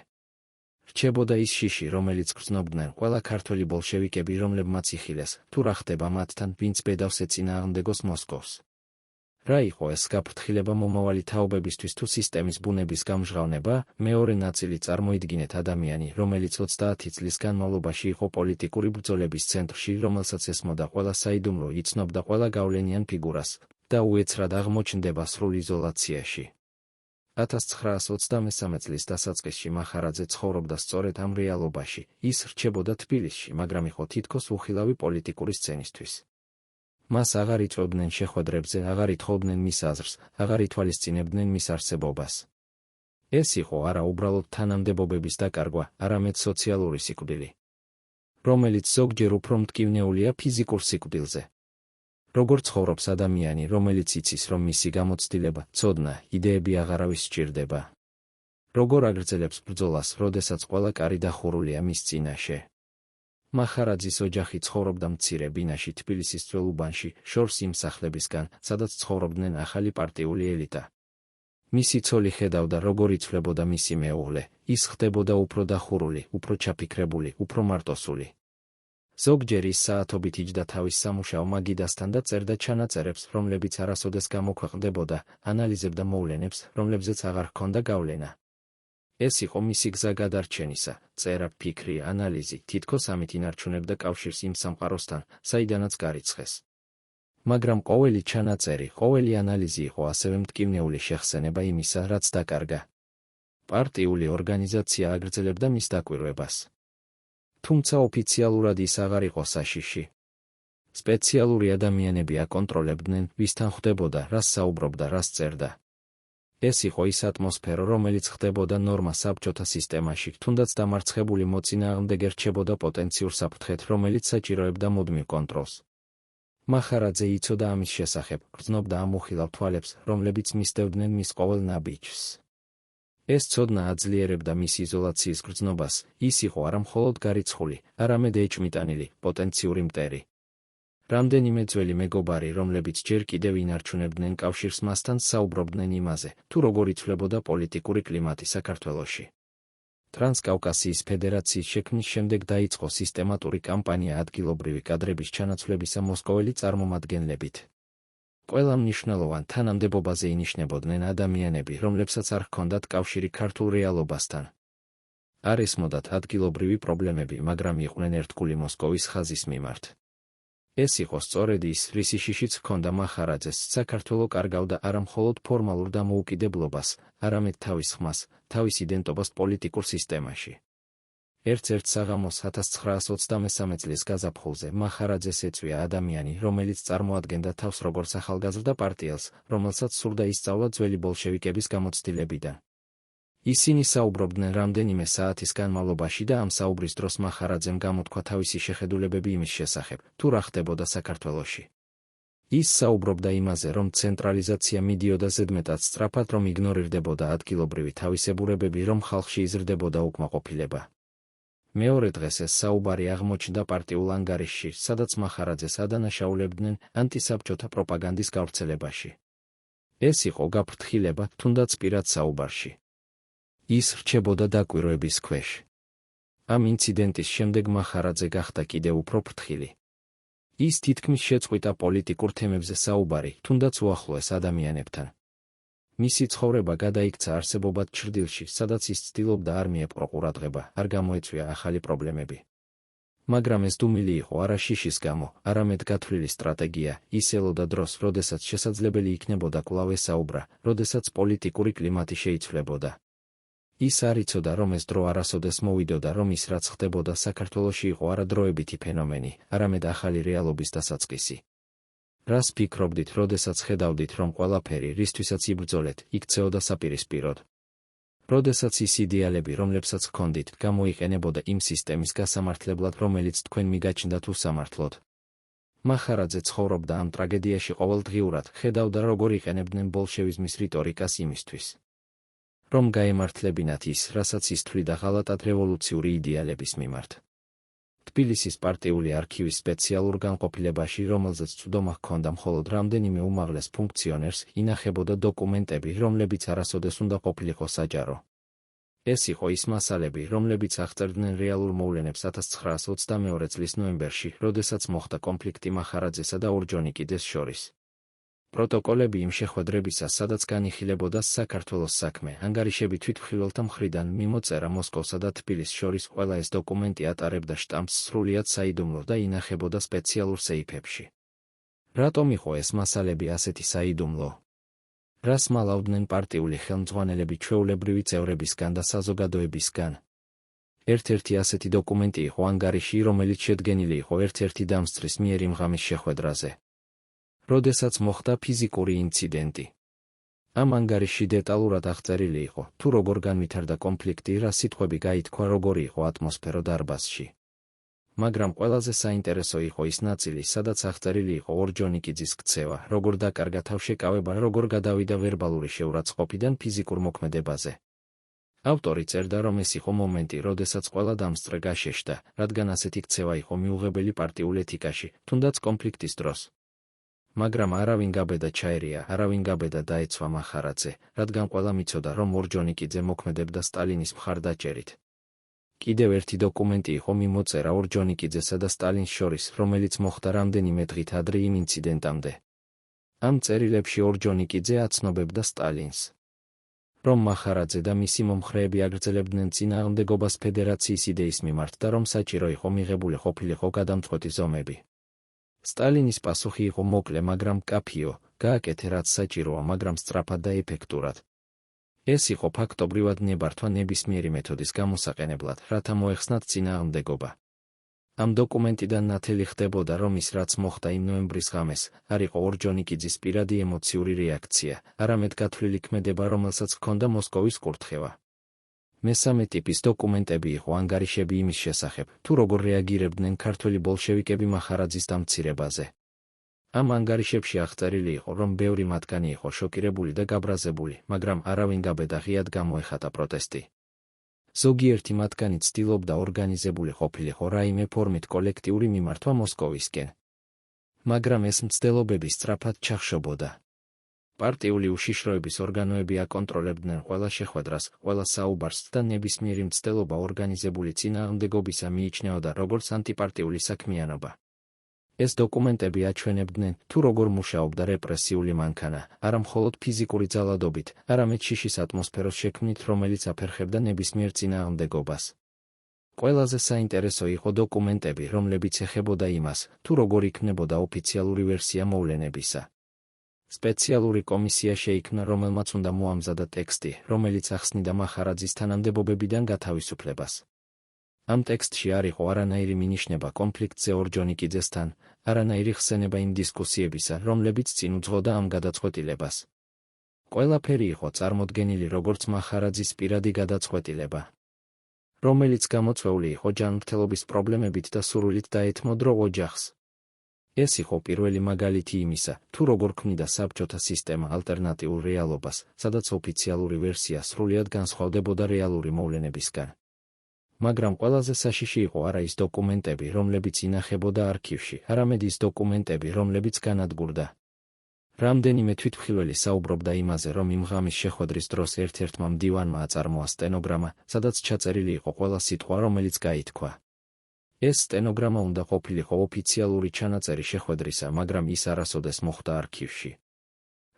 Speaker 1: რჩებოდა ის შიში, რომელიც გრძნობდნენ ყველა ქართველი ბოლშევიკები, რომლებმაც იხილეს, თუ რა ხდება მათთან, ვინც ბედავს ეწინააღმდეგოს მოსკოვს. რა იყო ეს გაფრთხილება მომავალი თაობებისთვის თუ სისტემის ბუნების გამჟღავნება? მეორე ნაწილი წარმოიდგინეთ ადამიანი, რომელიც 30 წლის განმავლობაში იყო პოლიტიკური ბრძოლების ცენტრში, რომელსაც ესმოდა ყველა საიდუმლო, იცნობდა ყველა გავლენიან ფიგურას და უეცრად აღმოჩნდება სრულ იზოლაციაში. 1923 წლის დასაწყისში მახარაძე ცხოვრობდა სწორედ ამ რეალობაში, ის რჩებოდა თბილისში, მაგრამ იყო თითქოს უხილავი პოლიტიკური სცენისთვის. მას აღარ იწვევდნენ შეხვედრებზე, აღარ ითხოვდნენ მის აზრს, აღარ ითვალისწინებდნენ მის არსებობას. ეს იყო არა უბრალოდ თანამდებობების დაკარგვა, არამედ სოციალური სიკვდილი, რომელიც ზოგჯერ უფრო მტკივნეულია ფიზიკურ სიკვდილზე. როგორ ცხოვრობს ადამიანი, რომელიც იცის, რომ მისი გამოცდილება, ცოდნა, იდეები აღარავის სჭირდება? როგორ აგრძელებს ბრძოლას, როდესაც ყველა კარი დახურულია მის წინაშე? მახარაძის ოჯახი ცხოვრობდა მცირე ბინაში თბილისის ძველ უბანში, შორს იმ სახლებისგან, სადაც ცხოვრობდნენ ახალი პარტიული ელიტა. მისი ცოლი ხედავდა, როგორ იცვლებოდა მისი მეუღლე, ის ხდებოდა უფრო დახურული, უფრო ჩაფიქრებული, უფრო მარტოსული. ზოგჯერ ის საათობით იჯდა თავის სამუშაო მაგიდასთან და წერდა ჩანაწერებს, რომლებიც არასოდეს გამოქვეყნდებოდა, ანალიზებდა მოვლენებს, რომლებზეც აღარ ჰქონდა გავლენა. ეს იყო მისი გზა გადარჩენისა, წერა, ფიქრი, ანალიზი, თითქოს ამით ინარჩუნებდა კავშირს იმ სამყაროსთან, საიდანაც გარიცხეს. მაგრამ ყოველი ჩანაწერი, ყოველი ანალიზი იყო ასევე მტკივნეული შეხსენება იმისა, რაც დაკარგა. პარტიული ორგანიზაცია აგრძელებდა მის დაკვირვებას. თუმცა ოფიციალურად ის აღარ იყო საშიში. სპეციალური ადამიანები აკონტროლებდნენ, ვისთან ხვდებოდა, რას საუბრობდა, რას წერდა. ეს იყო ის ატმოსფერო, რომელიც ხდებოდა ნორმა საბჭოთა სისტემაში, თუნდაც დამარცხებული მოწინააღმდეგე რჩებოდა პოტენციურ საფრთხედ, რომელიც საჭიროებდა მუდმივ კონტროლს. მახარაძე იცოდა ამის შესახებ, გრძნობდა ამ უხილავ თვალებს, რომლებიც მისდევდნენ მის ყოველ ნაბიჯს. ეს ცოდნა აძლიერებდა მის იზოლაციის გრძნობას, ის იყო არა მხოლოდ გარიცხული, არამედ ეჭვმიტანილი, პოტენციური მტერი. რამდენიმე ძველი მეგობარი, რომლებიც ჯერ კიდევ ინარჩუნებდნენ კავშირს მასთან, საუბრობდნენ იმაზე, თუ როგორ იცვლებოდა პოლიტიკური კლიმატი საქართველოში. ტრანსკავკასიის ფედერაციის შექმნის შემდეგ დაიწყო სისტემატური კამპანია ადგილობრივი კადრების ჩანაცვლებისა მოსკოველი წარმომადგენლებით. ყველა მნიშვნელოვან თანამდებობაზე ინიშნებოდნენ ადამიანები, რომლებსაც არ ჰქონდათ კავშირი ქართულ რეალობასთან. არ ესმოდათ ადგილობრივი პრობლემები, მაგრამ იყვნენ ერთგული მოსკოვის ხაზის მიმართ. ეს იყო სწორედ ის, რისი შიშიც ჰქონდა მახარაძეს, საქართველო კარგავდა არა მხოლოდ ფორმალურ დამოუკიდებლობას, არამედ თავის ხმას, თავის იდენტობას პოლიტიკურ სისტემაში. ერთ-ერთ საღამოს 1923 წლის გაზაფხულზე მახარაძეს ეწვია ადამიანი, რომელიც წარმოადგენდა თავს როგორც ახალგაზრდა პარტიელს, რომელსაც სურდა ისწავლა ძველი ბოლშევიკების გამოცდილებიდან. ისინი საუბრობდნენ რამდენიმე საათის განმავლობაში და ამ საუბრის დროს მახარაძემ გამოთქვა თავისი შეხედულებები იმის შესახებ, თუ რა ხდებოდა საქართველოში. ის საუბრობდა იმაზე, რომ ცენტრალიზაცია მიდიოდა ზედმეტად სწრაფად, რომ იგნორირდებოდა ადგილობრივი თავისებურებები, რომ ხალხში იზრდებოდა უკმაყოფილება. მეორე დღეს ეს საუბარი აღმოჩნდა პარტიულ ანგარიშში, სადაც მახარაძეს ადანაშაულებდნენ ანტისაბჭოთა პროპაგანდის გავრცელებაში. ეს იყო გაფრთხილება, თუნდაც პირად საუბარში. ის რჩებოდა დაკვირვების ქვეშ. ამ ინციდენტის შემდეგ მახარაძე გახდა კიდევ უფრო ფრთხილი. ის თითქმის შეწყვიტა პოლიტიკურ თემებზე საუბარი, თუნდაც უახლოეს ადამიანებთან. მისი ცხოვრება გადაიქცა არსებობად ჩრდილში, სადაც ის ცდილობდა არ მიეპყრო ყურადღება, არ გამოეწვია ახალი პრობლემები. მაგრამ ეს დუმილი იყო არა შიშის გამო, არამედ გათვლილი სტრატეგია, ის ელოდა დროს, როდესაც შესაძლებელი იქნებოდა კვლავ ესაუბრა, როდესაც პოლიტიკური კლიმატი შეიცვლებოდა. ის არ იცოდა, რომ ეს დრო არასოდეს მოვიდოდა, რომ ის რაც ხდებოდა საქართველოში იყო არა დროებითი ფენომენი, არამედ ახალი რეალობის დასაწყისი. რას ფიქრობდით, როდესაც ხედავდით, რომ ყველაფერი, რისთვისაც იბრძოლეთ, იქცეოდა საპირისპიროდ? როდესაც ის იდეალები, რომლებსაც ჰქონდით, გამოიყენებოდა იმ სისტემის გასამართლებლად, რომელიც თქვენ მიგაჩნდათ უსამართლოდ? მახარაძე ცხოვრობდა ამ ტრაგედიაში ყოველდღიურად, ხედავდა, როგორ იყენებდნენ ბოლშევიზმის რიტორიკას იმისთვის, რომ გაემართლებინათ ის, რასაც ის თვლიდა ღალატად რევოლუციური იდეალების მიმართ. თბილისის პარტიული არქივის სპეციალურ განყოფილებაში, რომელზეც წვდომა ჰქონდა მხოლოდ რამდენიმე უმაღლეს ფუნქციონერს, ინახებოდა დოკუმენტები, რომლებიც არასოდეს უნდა ყოფილიყო საჯარო. ეს იყო ის მასალები, რომლებიც აღწერდნენ რეალურ მოვლენებს 1922 წლის ნოემბერში, როდესაც მოხდა კონფლიქტი მახარაძესა და ორჯონიკიძეს შორის. პროტოკოლები იმ შეხვედრებისა, სადაც განიხილებოდა საქართველოს საქმე, ანგარიშები თვითმხილველთა მხრიდან მიმოწერა მოსკოვსა და თბილისს შორის, ყველა ეს დოკუმენტი ატარებდა შტამპს სრულიად საიდუმლოდ და ინახებოდა სპეციალურ სეიფებში. რატომ იყო ეს მასალები ასეთი საიდუმლო? რას მალავდნენ პარტიული ხელმძღვანელები ჩვეულებრივი წევრებისგან და საზოგადოებისგან? ერთ-ერთი ასეთი დოკუმენტი იყო ანგარიში, რომელიც შედგენილი იყო ერთ-ერთი დამსწრის მიერ იმ ღამის შეხვედრაზე, როდესაც მოხდა ფიზიკური ინციდენტი. ამ ანგარიში დეტალურად აღწერილი იყო, თუ როგორ განვითარდა კონფლიქტი, რა სიტყვები გაითქვა, როგორი იყო ატმოსფერო დარბაზში. მაგრამ ყველაზე საინტერესო იყო ის ნაწილი, სადაც აღწერილი იყო ორჯონიკიძის ქცევა, როგორ დაკარგა თავშეკავება, როგორ გადავიდა ვერბალური შეურაცხყოფიდან ფიზიკურ მოქმედებაზე. ავტორი წერდა, რომ ეს იყო მომენტი, როდესაც ყველა დამსწრე გაშეშდა, რადგან ასეთი ქცევა იყო მიუღებელი პარტიულ ეთიკაში, თუნდაც კონფლიქტის დროს. მაგრამ არავინ გაბედა ჩაერია, არავინ გაბედა დაეცვა მახარაძე, რადგან ყველამ იცოდა, რომ ორჯონიკიძე მოქმედებდა სტალინის მხარდაჭერით. კიდევ ერთი დოკუმენტი იყო მიმოწერა ორჯონიკიძესა და სტალინს შორის, რომელიც მოხდა რამდენიმე დღით ადრე იმ ინციდენტამდე. ამ წერილებში ორჯონიკიძე აცნობებდა სტალინს, რომ მახარაძე და მისი მომხრეები აგრძელებდნენ წინააღმდეგობას ფედერაციის იდეის მიმართ და რომ საჭირო იყო მიღებული ყოფილიყო გადამწყვეტი ზომები. სტალინის პასუხი იყო მოკლე, მაგრამ მკაფიო, გააკეთე რაც საჭიროა, მაგრამ სწრაფად და ეფექტურად. ეს იყო ფაქტობრივად ნებართვა ნებისმიერი მეთოდის გამოსაყენებლად, რათა მოეხსნათ წინააღმდეგობა. ამ დოკუმენტიდან ნათელი ხდებოდა, რომ ის რაც მოხდა იმ ნოემბრის ღამეს, არ იყო ორჯონიკიძის პირადი ემოციური რეაქცია, არამედ გათვლილი ქმედება, რომელსაც ჰქონდა მოსკოვის კურთხევა. მესამე ტიპის დოკუმენტები იყო ანგარიშები იმის შესახებ, თუ როგორ რეაგირებდნენ ქართველი ბოლშევიკები მახარაძის დამცირებაზე. ამ ანგარიშებში აღწერილი იყო, რომ ბევრი მათგანი იყო შოკირებული და გაბრაზებული, მაგრამ არავინ გაბედა ღიად გამოეხატა პროტესტი. ზოგიერთი მათგანი ცდილობდა ორგანიზებული ყოფილიყო რაიმე ფორმით კოლექტიური მიმართვა მოსკოვისკენ. მაგრამ ეს მცდელობები სწრაფად ჩახშობოდა. პარტიული უშიშროების ორგანოები აკონტროლებდნენ ყველა შეხვედრას, ყველა საუბარს და ნებისმიერი მცდელობა ორგანიზებული წინააღმდეგობისა მიიჩნეოდა როგორც ანტიპარტიული საქმიანობა. ეს დოკუმენტები აჩვენებდნენ, თუ როგორ მუშაობდა რეპრესიული მანქანა, არა მხოლოდ ფიზიკური ძალადობით, არამედ შიშის ატმოსფეროს შექმნით, რომელიც აფერხებდა ნებისმიერ წინააღმდეგობას. ყველაზე საინტერესო იყო დოკუმენტები, რომლებიც ეხებოდა იმას, თუ როგორ იქნებოდა ოფიციალური ვერსია მოვლენებისა. სპეციალური კომისია შეიქმნა, რომელმაც უნდა მოამზადა ტექსტი, რომელიც ახსნიდა მახარაძის თანამდებობებიდან გათავისუფლებას. ამ ტექსტში არ იყო არანაირი მინიშნება კონფლიქტზე ორჯონიკიძესთან, არანაირი ხსენება იმ დისკუსიებისა, რომლებიც წინ უძღოდა ამ გადაწყვეტილებას. ყველაფერი იყო წარმოდგენილი როგორც მახარაძის პირადი გადაწყვეტილება, რომელიც გამოწვეული იყო ჯანმრთელობის პრობლემებით და სურვილით დაეთმოდრო ოჯახს. ეს იყო პირველი მაგალითი იმისა, თუ როგორ ქმნიდა საბჭოთა სისტემა ალტერნატიულ რეალობას, სადაც ოფიციალური ვერსია სრულიად განსხვავდებოდა რეალური მოვლენებისგან. მაგრამ ყველაზე საშიში იყო არა ის დოკუმენტები, რომლებიც ინახებოდა არქივში, არამედ ის დოკუმენტები, რომლებიც განადგურდა. რამდენიმე თვითმხილველი საუბრობდა იმაზე, რომ იმ ღამის შეხვედრის დროს ერთ-ერთმა მდივანმა აწარმოა სტენოგრამა, სადაც ჩაწერილი იყო ყველა სიტყვა, რომელიც გაითქვა. ეს სტენოგრამა უნდა ყოფილიყო ოფიციალური ჩანაწერი შეხვედრისა, მაგრამ ის არასოდეს მოხვდა არქივში.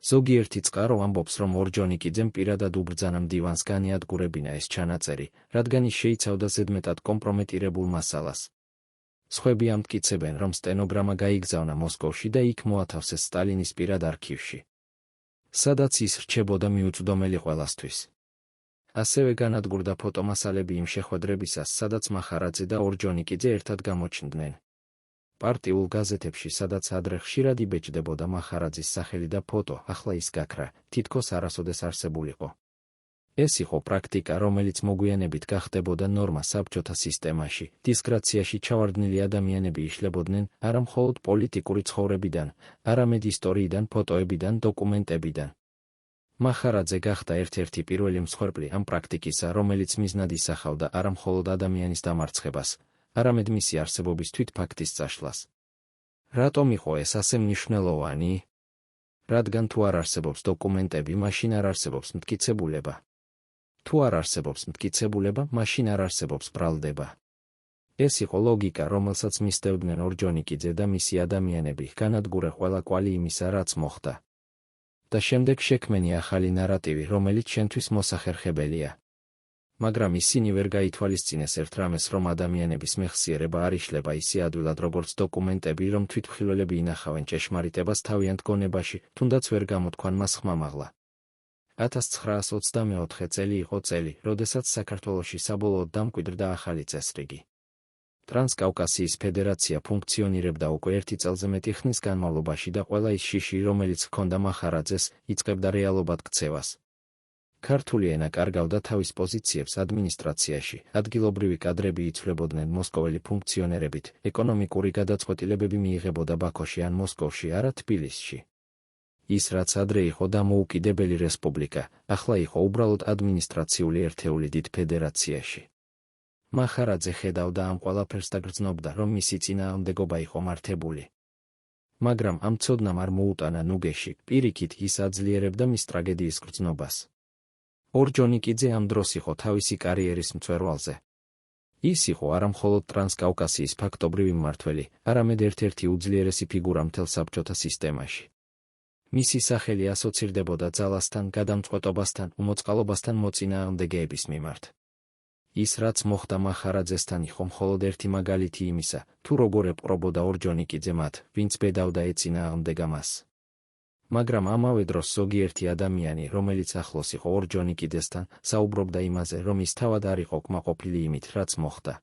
Speaker 1: ზოგიერთი წყარო ამბობს, რომ ორჯონიკიძემ პირადად უბრძანა მდივანს განიადგურებინა ეს ჩანაწერი, რადგან ის შეიცავდა ზედმეტად კომპრომეტირებულ მასალას. სხვები ამტკიცებენ, რომ სტენოგრამა გაიგზავნა მოსკოვში და იქ მოათავსეს სტალინის პირად არქივში, სადაც ის რჩებოდა მიუწვდომელი ყველასთვის. ასევე განადგურდა ფოტომასალები იმ შეხვედრებისას, სადაც მახარაძე და ორჯონიკიძე ერთად გამოჩნდნენ. პარტიულ გაზეთებში, სადაც ადრე ხშირად იბეჭდებოდა მახარაძის სახელი და ფოტო, ახლა ის გაქრა, თითქოს არასოდეს არსებულიყო. ეს იყო პრაქტიკა, რომელიც მოგვიანებით გახდებოდა ნორმა საბჭოთა სისტემაში. დისკრაციაში ჩავარდნილი ადამიანები იშლებოდნენ არა მხოლოდ პოლიტიკური ცხოვრებიდან, არამედ ისტორიიდან, ფოტოებიდან, დოკუმენტებიდან. მახარაძე გახდა ერთ-ერთი პირველი მსხვერპლი ამ პრაქტიკისა, რომელიც მიზნად ისახავდა არა მხოლოდ ადამიანის დამარცხებას, არამედ მისი არსებობის თვითფაქტის წაშლას. რატომ იყო ეს ასე მნიშვნელოვანი? რადგან თუ არ არსებობს დოკუმენტები, მაშინ არ არსებობს მტკიცებულება. თუ არ არსებობს მტკიცებულება, მაშინ არ არსებობს ბრალდება. ეს იყო ლოგიკა, რომელსაც მისდევდნენ ორჯონიკიძე და მისი ადამიანები, განადგურე ყველა კვალი იმისა, რაც მოხდა. და შემდეგ შექმენი ახალი ნარატივი, რომელიც შენთვის მოსახერხებელია. მაგრამ ისინი ვერ გაითვალისწინეს ერთ რამეს, რომ ადამიანების მეხსიერება არ იშლება ისე ადვილად, როგორც დოკუმენტები, რომ თვითმხილველები ინახავენ ჭეშმარიტებას თავიანთ გონებაში, თუნდაც ვერ გამოთქვან მას ხმამაღლა. 1924 წელი იყო წელი, როდესაც საქართველოში საბოლოოდ დამკვიდრდა ახალი წესრიგი. ტრანსკავკასიის ფედერაცია ფუნქციონირებდა უკვე 1 წელზე მეტი ხნის განმავლობაში და ყველა ის შიში, რომელიც ჰქონდა მახარაძეს, იწყებდა რეალობად ქცევას. ქართული ენა კარგავდა თავის პოზიციებს ადმინისტრაციაში, ადგილობრივი კადრები იცვლებოდნენ მოსკოველი ფუნქციონერებით, ეკონომიკური გადაწყვეტილებები მიიღებოდა ბაქოში ან მოსკოვში, არა თბილისში. ის რაც ადრე იყო დამოუკიდებელი რესპუბლიკა, ახლა იყო უბრალოდ ადმინისტრაციული ერთეული დიდ ფედერაციაში. მახარაძე ხედავდა ამ ყველაფერს და გრძნობდა, რომ მისი წინააღმდეგობა იყო მართებული. მაგრამ ამ ცოდნამ არ მოუტანა ნუგეში, პირიქით ის აძლიერებდა მის ტრაგედიის გრძნობას. ორჯონიკიძე ამ დროს იყო თავისი კარიერის მწვერვალზე. ის იყო არა მხოლოდ ტრანსკავკასიის ფაქტობრივი მმართველი, არამედ ერთ-ერთი უძლიერესი ფიგურა მთელ საბჭოთა სისტემაში. მისი სახელი ასოცირდებოდა ძალასთან, გადამწყვეტობასთან, უმოწყალობასთან მოწინააღმდეგეების მიმართ. ის რაც მოხდა მახარაძესთან იყო მხოლოდ ერთი მაგალითი იმისა, თუ როგორ ეპყრობოდა ორჯონიკიძე მათ, ვინც ბედავდა ეწინააღმდეგა მას. მაგრამ ამავე დროს ზოგიერთი ადამიანი, რომელიც ახლოს იყო ორჯონიკიძესთან, საუბრობდა იმაზე, რომ ის თავად არ იყო კმაყოფილი იმით, რაც მოხდა.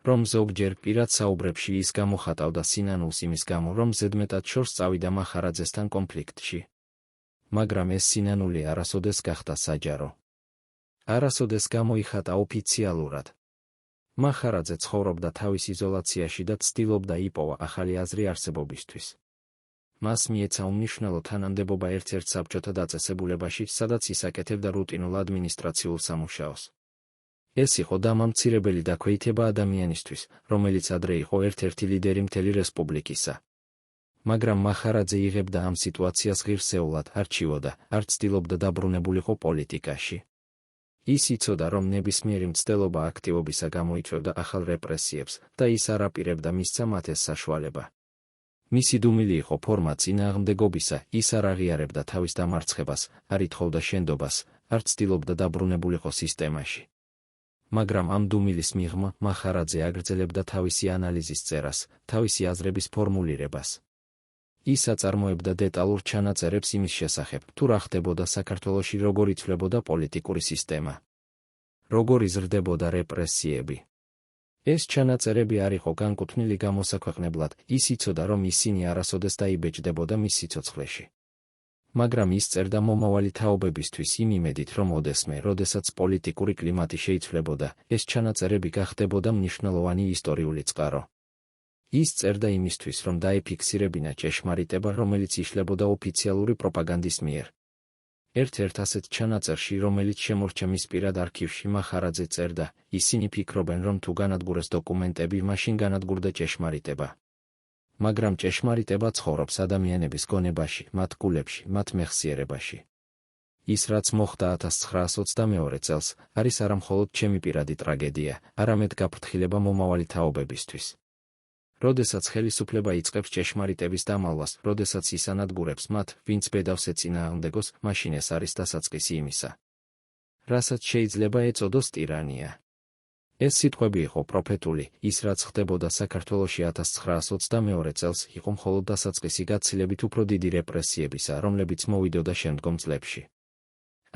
Speaker 1: რომ ზოგჯერ პირად საუბრებში ის გამოხატავდა სინანულს იმის გამო, რომ ზედმეტად შორს წავიდა მახარაძესთან კონფლიქტში. მაგრამ ეს სინანული არასოდეს გახდა საჯარო. არასოდეს გამოიხატა ოფიციალურად. მახარაძე ცხოვრობდა თავის იზოლაციაში და ცდილობდა იპოვა ახალი აზრი არსებობისთვის. მას მიეცა უმნიშვნელო თანამდებობა ერთ-ერთ საბჭოთა დაწესებულებაში, სადაც ისაკეთებდა რუტინულ ადმინისტრაციულ სამუშაოს. ეს იყო დამამცირებელი დაქვეითება ადამიანისთვის, რომელიც ადრე იყო ერთ-ერთი ლიდერი მთელი რესპუბლიკისა. მაგრამ მახარაძე იღებდა ამ სიტუაციას ღირსეულად, არ ჩივოდა, არ ცდილობდა დაბრუნებულიყო პოლიტიკაში. ის იცოდა, რომ ნებისმიერი მცდელობა აქტივობისა გამოიწვევდა ახალ რეპრესიებს და ის არ აპირებდა მისცა მათ ეს საშუალება. მისი დუმილი იყო ფორმა წინააღმდეგობისა, ის არ აღიარებდა თავის დამარცხებას, არ ითხოვდა შენდობას, არ ცდილობდა დაბრუნებულიყო სისტემაში. მაგრამ ამ დუმილის მიღმა მახარაძე აგრძელებდა თავისი ანალიზის წერას, თავისი აზრების ფორმულირებას. ის აწარმოებდა დეტალურ ჩანაწერებს იმის შესახებ, თუ რა ხდებოდა საქართველოში, როგორ იცვლებოდა პოლიტიკური სისტემა, როგორ იზრდებოდა რეპრესიები. ეს ჩანაწერები არ იყო განკუთვნილი გამოსაქვეყნებლად, ის იცოდა, რომ ისინი არასოდეს დაიბეჭდებოდა მის სიცოცხლეში. მაგრამ ის წერდა მომავალი თაობებისთვის იმ იმედით, რომ როდესაც პოლიტიკური კლიმატი შეიცვლებოდა, ეს ჩანაწერები გახდებოდა მნიშვნელოვანი ისტორიული წყარო. ის წერდა იმისთვის, რომ დაიფიქსირებინა ჭეშმარიტება, რომელიც იშლებოდა ოფიციალური პროპაგანდის მიერ. ერთ-ერთ ასეთ ჩანაწერში, რომელიც შემორჩა მის პირად არქივში, მახარაძე წერდა, ისინი ფიქრობენ, რომ თუ განადგურეს დოკუმენტები, მაშინ განადგურდა ჭეშმარიტება. მაგრამ ჭეშმარიტება ცხოვრობს ადამიანების გონებაში, მათ გულებში, მათ მეხსიერებაში. ის რაც მოხდა 1922 წელს, არის არამხოლოდ ჩემი პირადი ტრაგედია, არამედ გაფრთხილება მომავალი თაობებისთვის. როდესაც ხელისუფლება იწყებს ჭეშმარიტების დამალვას, როდესაც ის ანადგურებს მათ, ვინც ბედავს ეწინააღმდეგოს, მაშინ ეს არის დასაწყისი იმისა, რასაც შეიძლება ეწოდოს ტირანია. ეს სიტყვები იყო პროფეტული, ის რაც ხდებოდა საქართველოში 1922 წელს, იყო მხოლოდ დასაწყისი გაცილებით უფრო დიდი რეპრესიებისა, რომლებიც მოვიდოდა შემდგომ წლებში.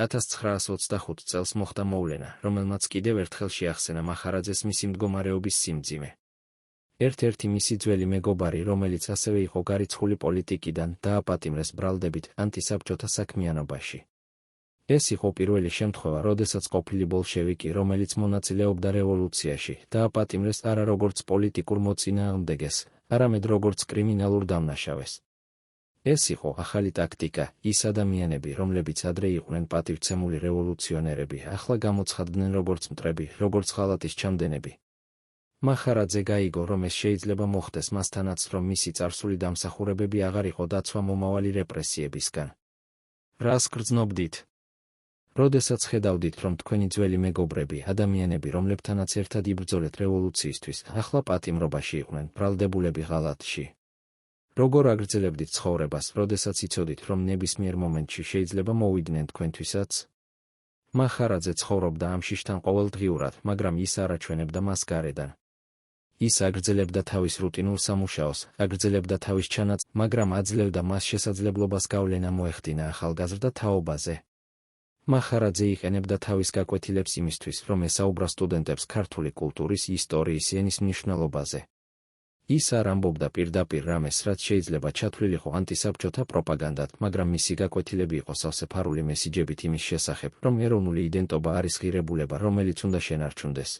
Speaker 1: 1925 წელს მოხდა მოვლენა, რომელმაც კიდევ ერთხელ შეახსენა მახარაძეს მისი მდგომარეობის სიმძიმე. ერთ-ერთი მისი ძველი მეგობარი, რომელიც ასევე იყო გარიცხული პოლიტიკიდან, დააპატიმრეს ბრალდებით ანტისაბჭოთა საქმიანობაში. ეს იყო პირველი შემთხვევა, როდესაც ყოფილი ბოლშევიკი, რომელიც მონაწილეობდა რევოლუციაში, დააპატიმრეს არა როგორც პოლიტიკურ მოწინააღმდეგეს, არამედ როგორც კრიმინალურ დამნაშავეს. ეს იყო ახალი ტაქტიკა, ის ადამიანები, რომლებიც ადრე იყვნენ პატივცემული რევოლუციონერები, ახლა გამოცხადდნენ როგორც მტრები, როგორც ღალატის ჩამდენები. მახარაძე გაიგო, რომ ეს შეიძლება მოხდეს მასთანაც, რომ მისი წარსული დამსახურებები აღარ იყო დაცვა მომავალი რეპრესიებისგან. რას გრძნობდით? როდესაც ხედავდით, რომ თქვენი ძველი მეგობრები, ადამიანები, რომლებთანაც ერთად იბრძოლეთ რევოლუციისთვის, ახლა პატიმრობაში იყვნენ, ბრალდებულები ღალატში. როგორ აგრძელებდით ცხოვრებას, როდესაც იცოდით, რომ ნებისმიერ მომენტში შეიძლება მოვიდნენ თქვენთვისაც? მახარაძე ცხოვრობდა ამ შიშთან ყოველდღიურად, მაგრამ ის არ აჩვენებდა მას გარედან. ის აგრძელებდა თავის რუტინულ სამუშაოს, აგრძელებდა თავის ჩანაწერებს, მაგრამ აძლევდა მას შესაძლებლობას გავლენა მოეხდინა ახალგაზრდა თაობაზე. მახარაძე იყენებდა თავის გაკვეთილებს იმისთვის, რომ ესაუბრა სტუდენტებს ქართული კულტურის, ისტორიის, ენის მნიშვნელობაზე. ის არ ამბობდა პირდაპირ რამეს, რაც შეიძლება ჩათვლილიყო ანტისაბჭოთა პროპაგანდად, მაგრამ მისი გაკვეთილები იყო სავსეფარული მესიჯებით იმის შესახებ, რომ ეროვნული იდენტობა არის ღირებულება, რომელიც უნდა შენარჩუნდეს.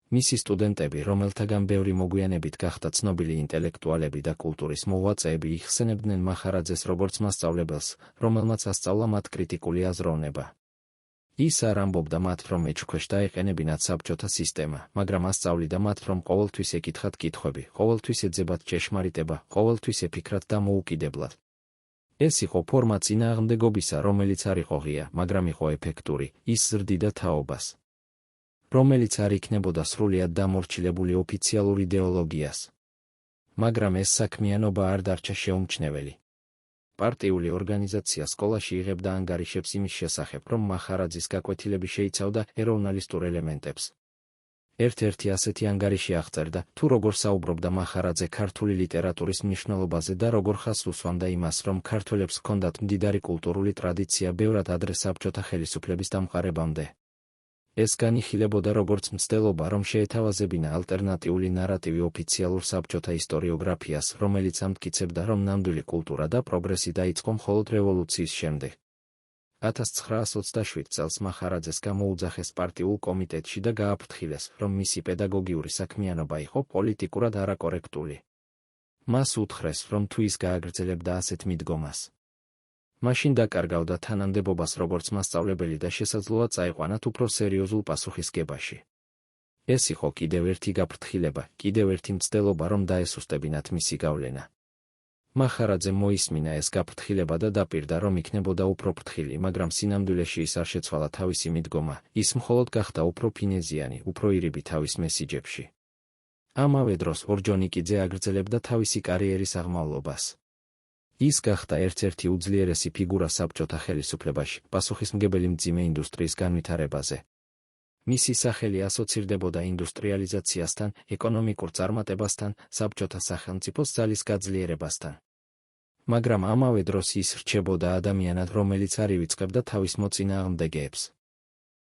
Speaker 1: მისი სტუდენტები, რომელთაგან ბევრი მოგვიანებით გახდა ცნობილი ინტელექტუალები და კულტურის მოღვაწეები, იხსენებდნენ მახარაძეს როგორც მასწავლებელს, რომელმაც ასწავლა მათ კრიტიკული აზროვნება. ის არ ამბობდა მათ, რომ ეჭქვეშ დაეყენებინათ საბჭოთა სისტემა, მაგრამ ასწავლიდა მათ, რომ ყოველთვის ეკითხათ კითხვები, ყოველთვის ეძებათ ჭეშმარიტება, ყოველთვის ეფიქრათ დამოუკიდებლად. ეს იყო ფორმა წინააღმდეგობისა, რომელიც არ იყო ღია, მაგრამ იყო ეფექტური, ის ზრდიდა თაობას, რომელიც არ იქნებოდა სრულიად დამორჩილებული ოფიციალურ იდეოლოგიას. მაგრამ ეს საქმიანობა არ დარჩა შეუმჩნეველი. პარტიული ორგანიზაცია სკოლაში იღებდა ანგარიშებს იმის შესახებ, რომ მახარაძის გაკვეთილები შეიცავდა ეროვნალისტურ ელემენტებს. ერთ-ერთი ასეთი ანგარიში აღწერდა, თუ როგორ საუბრობდა მახარაძე ქართული ლიტერატურის მნიშვნელობაზე და როგორ ხაზს უსვამდა იმას, რომ ქართველებს ჰქონდათ მდიდარი კულტურული ტრადიცია ბევრად ადრე საბჭოთა ხელისუფლების დამყარებამდე. ეს განიხილებოდა როგორც მცდელობა, რომ შეეთავაზებინა ალტერნატიული ნარატივი ოფიციალურ საბჭოთა ისტორიოგრაფიას, რომელიც ამტკიცებდა, რომ ნამდვილი კულტურა და პროგრესი დაიწყო მხოლოდ რევოლუციის შემდეგ. 1927 წელს მახარაძეს გამოუძახეს პარტიულ კომიტეტში და გააფრთხილეს, რომ მისი პედაგოგიური საქმიანობა იყო პოლიტიკურად არაკორექტული. მას უთხრეს, რომ თუ ის გააგრძელებდა ასეთ მიდგომას, მაშინ დაკარგავდა თანამდებობას როგორც მასწავლებელი და შესაძლოა წაიყვანათ უფრო სერიოზულ პასუხისგებაში. ეს იყო კიდევ ერთი გაფრთხილება, კიდევ ერთი მცდელობა, რომ დაესუსტებინათ მისი გავლენა. მახარაძემ მოისმინა ეს გაფრთხილება და დაპირდა, რომ იქნებოდა უფრო ფრთხილი, მაგრამ სინამდვილეში ის არ შეცვალა თავისი მიდგომა, ის მხოლოდ გახდა უფრო ფინეზიანი, უფრო ირიბი თავის მესიჯებში. ამავე დროს ორჯონიკიძე აგრძელებდა თავისი კარიერის აღმავლობას. ის გახდა ერთ-ერთი უძლიერესი ფიგურა საბჭოთა ხელისუფლებაში, პასუხისმგებელი მძიმე ინდუსტრიის განვითარებაზე. მისი სახელი ასოცირდებოდა ინდუსტრიალიზაციასთან, ეკონომიკურ წარმატებასთან, საბჭოთა სახელმწიფოს ძალის გაძლიერებასთან. მაგრამ ამავე დროს ის რჩებოდა ადამიანად, რომელიც არ ივიწყებდა თავის მოწინააღმდეგეებს.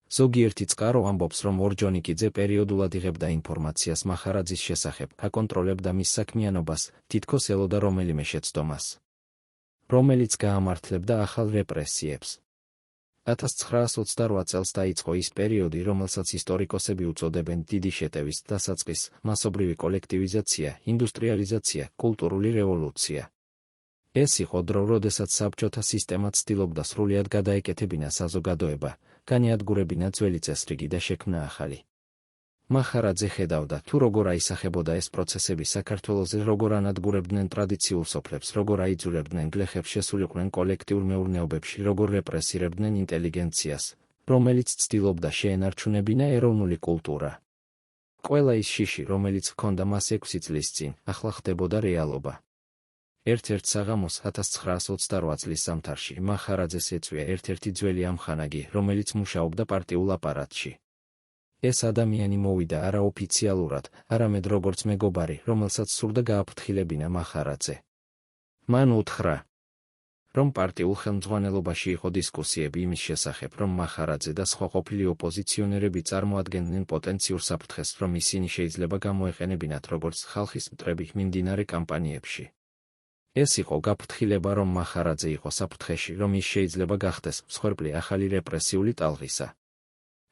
Speaker 1: ზოგიერთი წყარო ამბობს, რომ ორჯონიკიძე პერიოდულად იღებდა ინფორმაციას მახარაძის შესახებ, აკონტროლებდა მის საქმიანობას, თითქოს ელოდა რომელიმე შეცდომას, რომელიც გაამართლებდა ახალ რეპრესიებს. 1928 წელს დაიწყო ის პერიოდი, რომელსაც ისტორიკოსები უწოდებენ დიდი შეტევის დასაწყის, მასობრივი კოლექტივიზაცია, ინდუსტრიალიზაცია, კულტურული რევოლუცია. ეს იყო დრო, როდესაც საბჭოთა სისტემა ცდილობდა სრულად გადაეკეთებინა საზოგადოება, განიადგურებინა ძველი წესრიგი და შექმნა ახალი. მახარაძე ხედავდა, თუ როგორ აისახებოდა ეს პროცესები საქართველოზე, როგორ ანადგურებდნენ ტრადიციულ სოფლებს, როგორ აიძულებდნენ გლეხებს შესულიყვნენ კოლექტიურ მეურნეობებში, როგორ რეპრესირებდნენ ინტელიგენციას, რომელიც ცდილობდა შეენარჩუნებინა ეროვნული კულტურა. ყველა ის შიში, რომელიც ჰქონდა მას 6 წლის წინ, ახლა ხდებოდა რეალობა. ერთ-ერთ საღამოს 1928 წლის ზამთარში მახარაძეს ეწვია ერთ-ერთი ძველი ამხანაგი, რომელიც მუშაობდა პარტიულ აპარატში. ეს ადამიანი მოვიდა არა ოფიციალურად, არამედ როგორც მეგობარი, რომელსაც სურდა გააფრთხილებინა მახარაძე. მან უთხრა, რომ პარტიულ ხელმძღვანელობაში იყო დისკუსიები იმის შესახებ, რომ მახარაძე და სხვა ყოფილი ოპოზიციონერები წარმოადგენდნენ პოტენციურ საფრთხეს, რომ ისინი შეიძლება გამოეყენებინათ როგორც ხალხის მტრები მიმდინარე კამპანიებში. ეს იყო გაფრთხილება, რომ მახარაძე იყო საფრთხეში, რომ ის შეიძლება გახდეს მსხვერპლი ახალი რეპრესიული ტალღისა.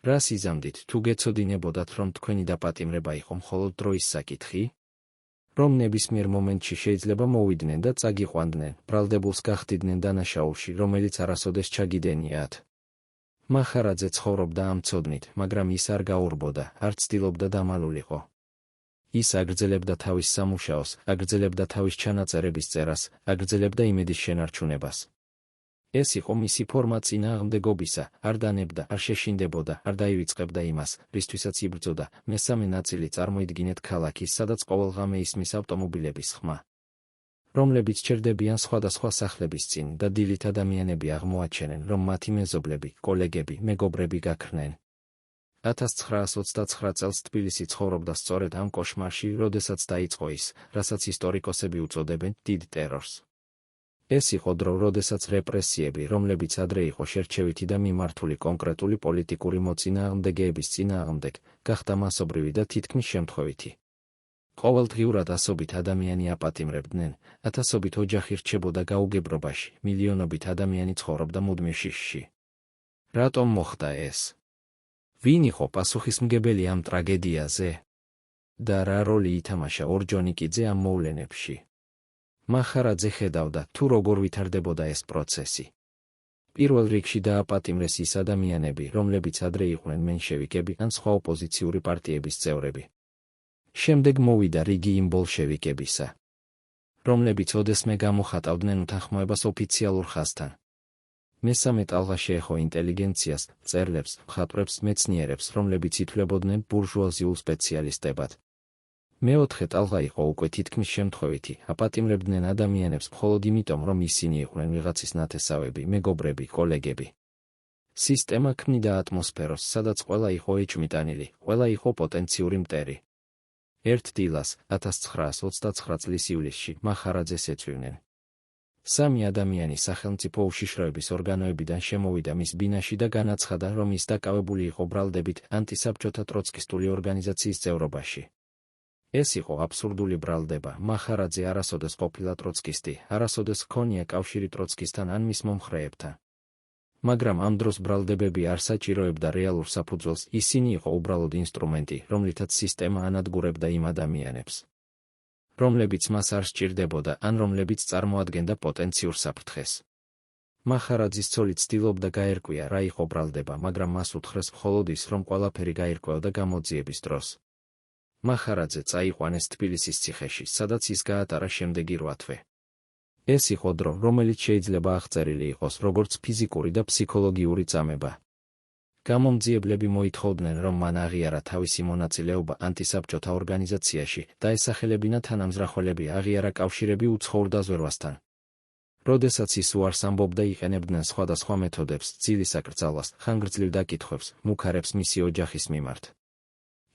Speaker 1: რას იზამდით, თუ გეცოდინებოდათ, რომ თქვენი დაპატიმრება იყო მხოლოდ დროის საკითხი? რომ ნებისმიერ მომენტში შეიძლება მოვიდნენ და წაგიყვანდნენ, ბრალდებულს გახდიდნენ დანაშაულში, რომელიც არასოდეს ჩაგიდენიათ. მახარაძე ცხოვრობდა ამ ცოდნით, მაგრამ ის არ გაურბოდა, არ ცდილობდა დამალულიყო. ის აგრძელებდა თავის სამუშაოს, აგრძელებდა თავის ჩანაწერების წერას, აგრძელებდა იმედის შენარჩუნებას. ეს იყო მისი ფორმა წინააღმდეგობისა, არ დანებდა, არ შეშინდებოდა, არ დაივიწყებდა იმას, რისთვისაც იბრძოდა. მესამე ნაწილი წარმოიდგინეთ ქალაქის, სადაც ყოველღამე ისმის ავტომობილების ხმა, რომლებიც ჩერდებიან სხვადასხვა სახლების წინ და დილით ადამიანები აღმოაჩენენ, რომ მათი მეზობლები, კოლეგები, მეგობრები გაქრნენ. 1929 წელს თბილისი ცხოვრობდა სწორედ ამ კოშმარში, როდესაც დაიწყო ის, რასაც ისტორიკოსები უწოდებენ დიდ ტერორს. ეს იყო დრო, როდესაც რეპრესიები, რომლებიც ადრე იყო შერჩევითი და მიმართული კონკრეტული პოლიტიკური მოწინააღმდეგეების წინააღმდეგ, გახდა მასობრივი და თითქმის შემთხვევითი. ყოველდღიურად ასობით ადამიანი აპატიმრებდნენ, ათასობით ოჯახი რჩებოდა გაუგებრობაში, მილიონობით ადამიანი ცხოვრობდა მუდმივ შიშში. რატომ მოხდა ეს? ვინ იყო პასუხისმგებელი ამ ტრაგედიაზე? და რა როლი ითამაშა ორჯონიკიძე ამ მოვლენებში? მახარაძე ხედავდა, თუ როგორ ვითარდებოდა ეს პროცესი. პირველ რიგში დააპატიმრეს ის ადამიანები, რომლებიც ადრე იყვნენ მენშევიკები ან სხვა ოპოზიციური პარტიების წევრები. შემდეგ მოვიდა რიგი იმ ბოლშევიკებისა, რომლებიც ოდესმე გამოხატავდნენ უთანხმოებას ოფიციალურ ხაზთან. მესამე ტალღა შეეხო ინტელიგენციას, მწერლებს, მხატვრებს, მეცნიერებს, რომლებიც ითვლებოდნენ ბურჟუაზიულ სპეციალისტებად. მეოთხე ტალღა იყო უკვე თითქმის შემთხვევითი, აპატიმრებდნენ ადამიანებს მხოლოდ იმიტომ, რომ ისინი იყვნენ ვიღაცის ნათესავები, მეგობრები, კოლეგები. სისტემა ქმნიდა ატმოსფეროს, სადაც ყველა იყო ეჭვმიტანილი, ყველა იყო პოტენციური მტერი. ერთ დილას, 1929 წლის ივლისში, მახარაძეს ეწვივნენ. სამი ადამიანი სახელმწიფო უშიშროების ორგანოებიდან შემოვიდა მის ბინაში და განაცხადა, რომ ის დაკავებული იყო ბრალდებით ანტისაბჭოთა ტროცკისტული ორგანიზაციის წევრობაში. ეს იყო აბსურდული ბრალდება. მახარაძე არასოდეს ყოფილა ტროცკისტი, არასოდეს ჰქონია კავშირი ტროცკისთან ან მის მომხრეებთან. მაგრამ ამ დროს ბრალდებები არ საჭიროებდა რეალურ საფუძველს, ისინი იყო უბრალოდ ინსტრუმენტი, რომლითაც სისტემა ანადგურებდა იმ ადამიანებს, რომლებიც მას არ სჭირდებოდა ან რომლებიც წარმოადგენდა პოტენციურ საფრთხეს. მახარაძის ცოლი ცდილობდა გაერკვია, რა იყო ბრალდება, მაგრამ მას უთხრეს მხოლოდ ის, რომ ყველაფერი გაირკვეოდა გამოძიების დროს. მახარაძე წაიყვანეს თბილისის ციხეში, სადაც ის გაატარა შემდეგი 8 თვე. ეს იყო დრო, რომელიც შეიძლება აღწერილი იყოს როგორც ფიზიკური და ფსიქოლოგიური წამება. გამომძიებლები მოითხოვდნენ, რომ მან აღიარა თავისი მონაწილეობა ანტისაბჭოთა ორგანიზაციაში და ესახელებინა თანამზრახველები აღიარა კავშირები უცხოურ დაზვერვასთან. როდესაც ის უარს ამბობდა, იყენებდნენ სხვადასხვა მეთოდებს, ძილის აკრძალვას, ხანგრძლივ დაკითხვებს, მუქარებს მისი ოჯახის მიმართ.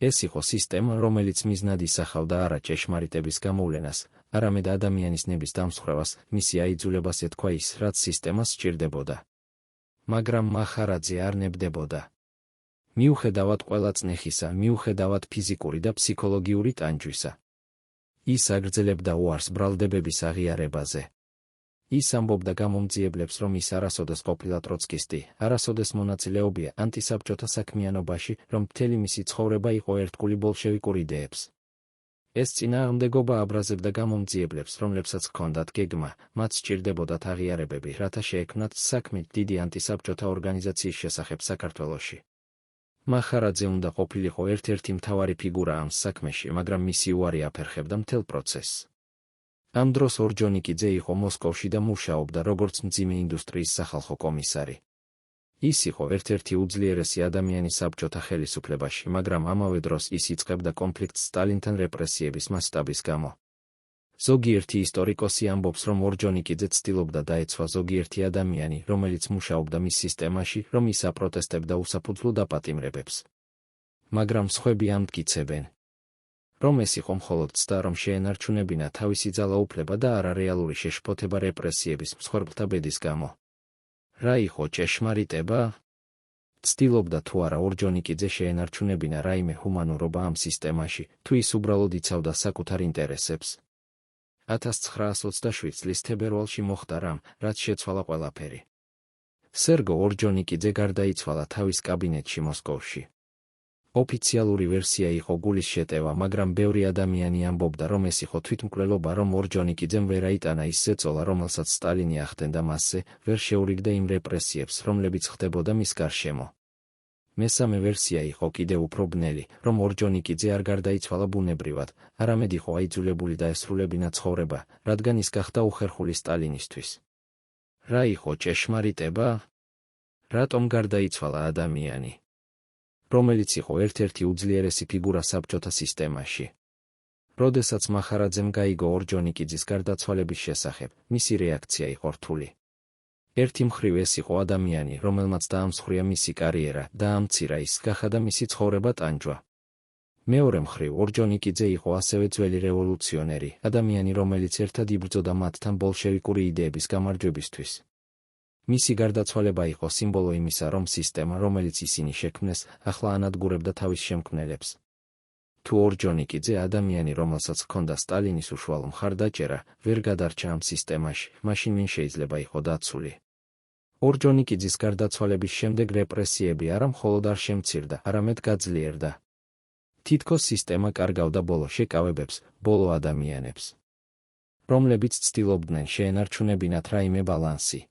Speaker 1: ეს იყო სისტემა, რომელიც მიზნად ისახავდა არა ჭეშმარიტების გამოვლენას, არამედ ადამიანის ნების დამსხვრევას, მისი აიძულებას ეთქვა ის, რაც სისტემას სჭირდებოდა. მაგრამ მახარაძე არ ნებდებოდა. მიუხედავად ყველა წნეხისა, მიუხედავად ფიზიკური და ფსიქოლოგიური ტანჯვისა, ის აგრძელებდა უარს ბრალდებების აღიარებაზე. ის ამბობდა გამომძიებლებს, რომ ის არასოდეს ყოფილა ტროცკისტი, არასოდეს მონაწილეობია ანტისაბჭოთა საქმიანობაში, რომ მთელი მისი ცხოვრება იყო ერთგული ბოლშევიკურ იდეებს. ეს წინააღმდეგობა აბრაზებდა გამომძიებლებს, რომლებსაც ჰქონდათ გეგმა, მათ სჭირდებოდათ აღიარებები, რათა შეექმნათ საქმე დიდი ანტისაბჭოთა ორგანიზაციის შესახებ საქართველოში. მახარაძე უნდა ყოფილიყო ერთ-ერთი მთავარი ფიგურა ამ საქმეში, მაგრამ მისი უარი აფერხებდა მთელ პროცესს. ამ დროს ორჯონიკიძე იყო მოსკოვში და მუშაობდა როგორც მძიმე ინდუსტრიის სახალხო კომისარი. ის იყო ერთ-ერთი უძლიერესი ადამიანი საბჭოთა ხელისუფლებაში, მაგრამ ამავე დროს ის იწყებდა კონფლიქტს სტალინთან რეპრესიების მასშტაბის გამო. ზოგიერთი ისტორიკოსი ამბობს, რომ ორჯონიკიძე ცდილობდა დაეცვა ზოგიერთი ადამიანი, რომელიც მუშაობდა მის სისტემაში, რომ ის აპროტესტებდა უსაფუძვლო დაპატიმრებებს. მაგრამ სხვები ამტკიცებენ, რომ ეს იყო მხოლოდ ცდა, რომ შეენარჩუნებინა თავისი ძალაუფლება და არა რეალური შეშფოთება რეპრესიების მსხვერპლთა ბედის გამო. რა იყო ჭეშმარიტება? ცდილობდა თუ არა ორჯონიკიძე შეენარჩუნებინა რაიმე ჰუმანურობა ამ სისტემაში, თუ ის უბრალოდ იცავდა საკუთარ ინტერესებს. 1927 წლის თებერვალში მოხდა რამ, რაც შეცვალა ყველაფერი. სერგო ორჯონიკიძე გარდაიცვალა თავის კაბინეტში მოსკოვში. ოფიციალური ვერსია იყო გულის შეტევა, მაგრამ ბევრი ადამიანი ამბობდა, რომ ეს იყო თვითმკვლელობა, რომ ორჯონიკიძემ ვერ აიტანა ის ზეწოლა, რომელსაც სტალინი ახდენდა მასზე, ვერ შეურიგდა იმ რეპრესიებს, რომლებიც ხდებოდა მის გარშემო. მესამე ვერსია იყო კიდევ უფრო ბნელი, რომ ორჯონიკიძე არ გარდაიცვალა ბუნებრივად, არამედ იყო აიძულებული დაესრულებინა ცხოვრება, რადგან ის გახდა უხერხული სტალინისთვის. რა იყო ჭეშმარიტება? რატომ გარდაიცვალა ადამიანი, რომელიც იყო ერთ-ერთი უძლიერესი ფიგურა საბჭოთა სისტემაში? როდესაც მახარაძემ გაიგო ორჯონიკიძის გარდაცვალების შესახებ, მისი რეაქცია იყო რთული. ერთი მხრივ ეს იყო ადამიანი, რომელმაც დაამსხვრია მისი კარიერა, დაამცირა ის, გახადა მისი ცხოვრება ტანჯვა. მეორე მხრივ ორჯონიკიძე იყო ასევე ძველი რევოლუციონერი, ადამიანი, რომელიც ერთად იბრძოდა მათთან ბოლშევიკური იდეების გამარჯვებისთვის. მისი გარდაცვალება იყო სიმბოლო იმისა, რომ სისტემა, რომელიც ისინი შექმნეს, ახლა ანადგურებდა თავის შემქმნელებს. თუ ორჯონიკიძე, ადამიანი, რომელსაც ჰქონდა სტალინის უშუალო მხარდაჭერა, ვერ გადარჩა ამ სისტემაში, მაშინ ვინ შეიძლება იყო დაცული? ორჯონიკიძის გარდაცვალების შემდეგ რეპრესიები არა მხოლოდ არ შემცირდა, არამედ გაძლიერდა. თითქოს სისტემა კარგავდა ბოლო შეკავებებს, ბოლო ადამიანებს, რომლებიც ცდილობდნენ შეენარჩუნებინათ რაიმე ბალანსი.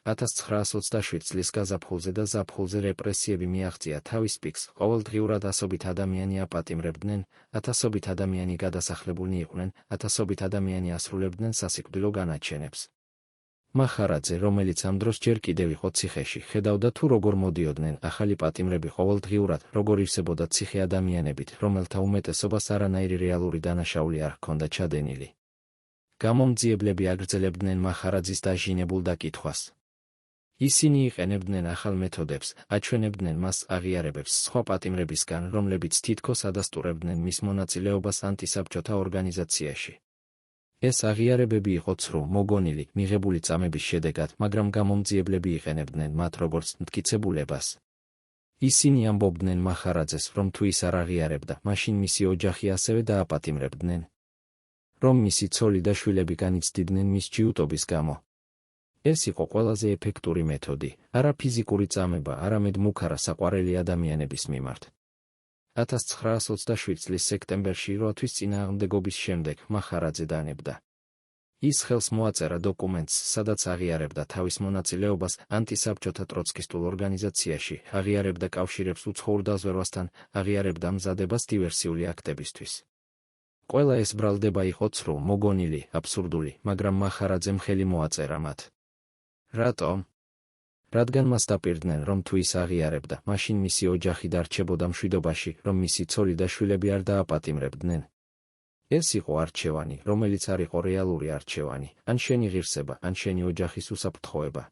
Speaker 1: 1927 წლის გაზაფხულზე და ზაფხულზე რეპრესიები მიაღწია თავის პიკს, ყოველდღიურად ასობით ადამიანი აპატიმრებდნენ, ათასობით ადამიანი გადასახლებულნი იყვნენ, ათასობით ადამიანი ასრულებდნენ სასიკვდილო განაჩენებს. მახარაძე, რომელიც ამ დროს ჯერ კიდევ იყო ციხეში, ხედავდა თუ როგორ მოდიოდნენ ახალი პატიმრები ყოველდღიურად, როგორ ივსებოდა ციხე ადამიანებით, რომელთა უმეტესობას არანაირი რეალური დანაშაული არ ჰქონდა ჩადენილი. გამომძიებლები აგრძელებდნენ მახარაძის დაჟინებულ დაკითხვას. ისინი იყენებდნენ ახალ მეთოდებს, აჩვენებდნენ მას აღიარებებს სხვა პატიმრებისგან, რომლებიც თითქოს ადასტურებდნენ მის მონაწილეობას ანტისაბჭოთა ორგანიზაციაში. ეს აღიარებები იყო ცრუ, მოგონილი, მიღებული წამების შედეგად, მაგრამ გამომძიებლები იყენებდნენ მათ როგორც მტკიცებულებას. ისინი ამბობდნენ მახარაძეს, რომ თუ ის არ აღიარებდა, მაშინ მისი ოჯახი ასევე დააპატიმრებდნენ. რომ მისი ცოლი და შვილები განიცდიდნენ მის ჯიუტობის გამო. ეს იყო ყველაზე ეფექტური მეთოდი, არა ფიზიკური წამება, არამედ მუქარა საყვარელი ადამიანების მიმართ. 1927 წლის სექტემბერში 8 თვის წინააღმდეგობის შემდეგ მახარაძე დანებდა. ის ხელს მოაწერა დოკუმენტს, სადაც აღიარებდა თავის მონაწილეობას ანტისაბჭოთა ტროცკისტულ ორგანიზაციაში, აღიარებდა კავშირებს უცხოურ დაზვერვასთან, აღიარებდა მზადებას დივერსიული აქტებისთვის. ყველა ეს ბრალდება იყო ცრუ, მოგონილი, აბსურდული, მაგრამ მახარაძემ ხელი მოაწერა მათ. რატომ? რადგან მას დაპირდნენ, რომ თუ ის აღიარებდა, მაშინ მისი ოჯახი დარჩებოდა მშვიდობაში, რომ მისი ცოლი და შვილები არ დააპატიმრებდნენ. ეს იყო არჩევანი, რომელიც არ იყო რეალური არჩევანი, ან შენი ღირსება, ან შენი ოჯახის უსაფრთხოება.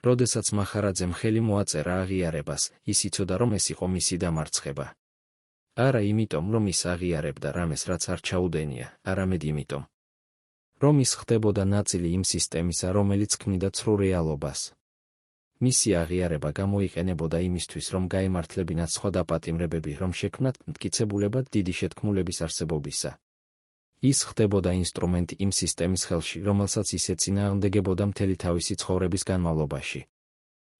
Speaker 1: როდესაც მახარაძემ ხელი მოაწერა აღიარებას, ის იცოდა, რომ ეს იყო მისი დამარცხება. არა იმიტომ, რომ ის აღიარებდა რამეს, რაც არ ჩაუდენია, არამედ იმიტომ, რომ ის ხდებოდა ნაწილი იმ სისტემისა, რომელიც ქმნიდა ცრუ რეალობას. მისი აღიარება გამოიყენებოდა იმისთვის, რომ გაემართლებინათ სხვა დაპატიმრებები, რომ შექმნათ მტკიცებულებად დიდი შეთქმულების არსებობისა. ის ხდებოდა ინსტრუმენტი იმ სისტემის ხელში, რომელსაც ის ეწინააღმდეგებოდა მთელი თავისი ცხოვრების განმავლობაში.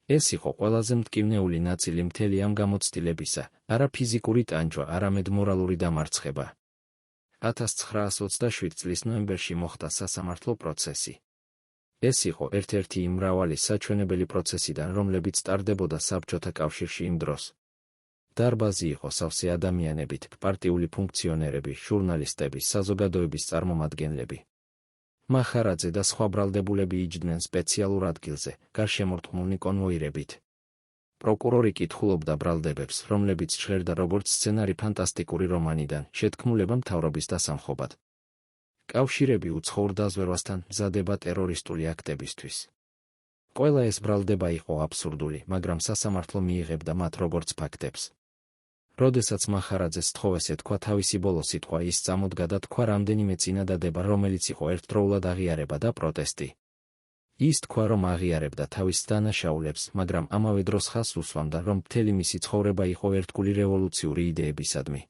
Speaker 1: ეს იყო ყველაზე მტკივნეული ნაწილი მთელი ამ გამოცდილებისა, არა ფიზიკური ტანჯვა, არამედ მორალური დამარცხება. 1927 წლის ნოემბერში მოხდა სასამართლო პროცესი. ეს იყო ერთ-ერთი იმ მრავალი საჩვენებელი პროცესიდან, რომლებიც ტარდებოდა საბჭოთა კავშირში იმ დროს. დარბაზი იყო სავსე ადამიანებით, პარტიული ფუნქციონერები, ჟურნალისტები, საზოგადოების წარმომადგენლები. მახარაძე და სხვა ბრალდებულები იჯდნენ სპეციალურ ადგილზე, გარშემორტყმული კონვოირებით. პროკურორი კითხულობდა ბრალდებებს, რომლებიც ჟღერდა როგორც სცენარი ფანტასტიკური რომანიდან, შეთქმულება მთავრობის დასამხობად. კავშირები უცხოურ დაზვერვასთან, მზადება ტერორისტული აქტებისთვის. ყველა ეს ბრალდება იყო აბსურდული, მაგრამ სასამართლო მიიღებდა მათ როგორც ფაქტებს. როდესაც მახარაძეს სთხოვეს ეთქვა თავისი ბოლო სიტყვა, ის წამოდგა და თქვა რამდენიმე წინადადება, რომელიც იყო ერთდროულად აღიარება და პროტესტი. ის თქვა, რომ აღიარებდა თავის დანაშაულებს, მაგრამ ამავე დროს ხაზს უსვამდა, რომ მთელი მისი ცხოვრება იყო ერთგული რევოლუციური იდეებისადმი.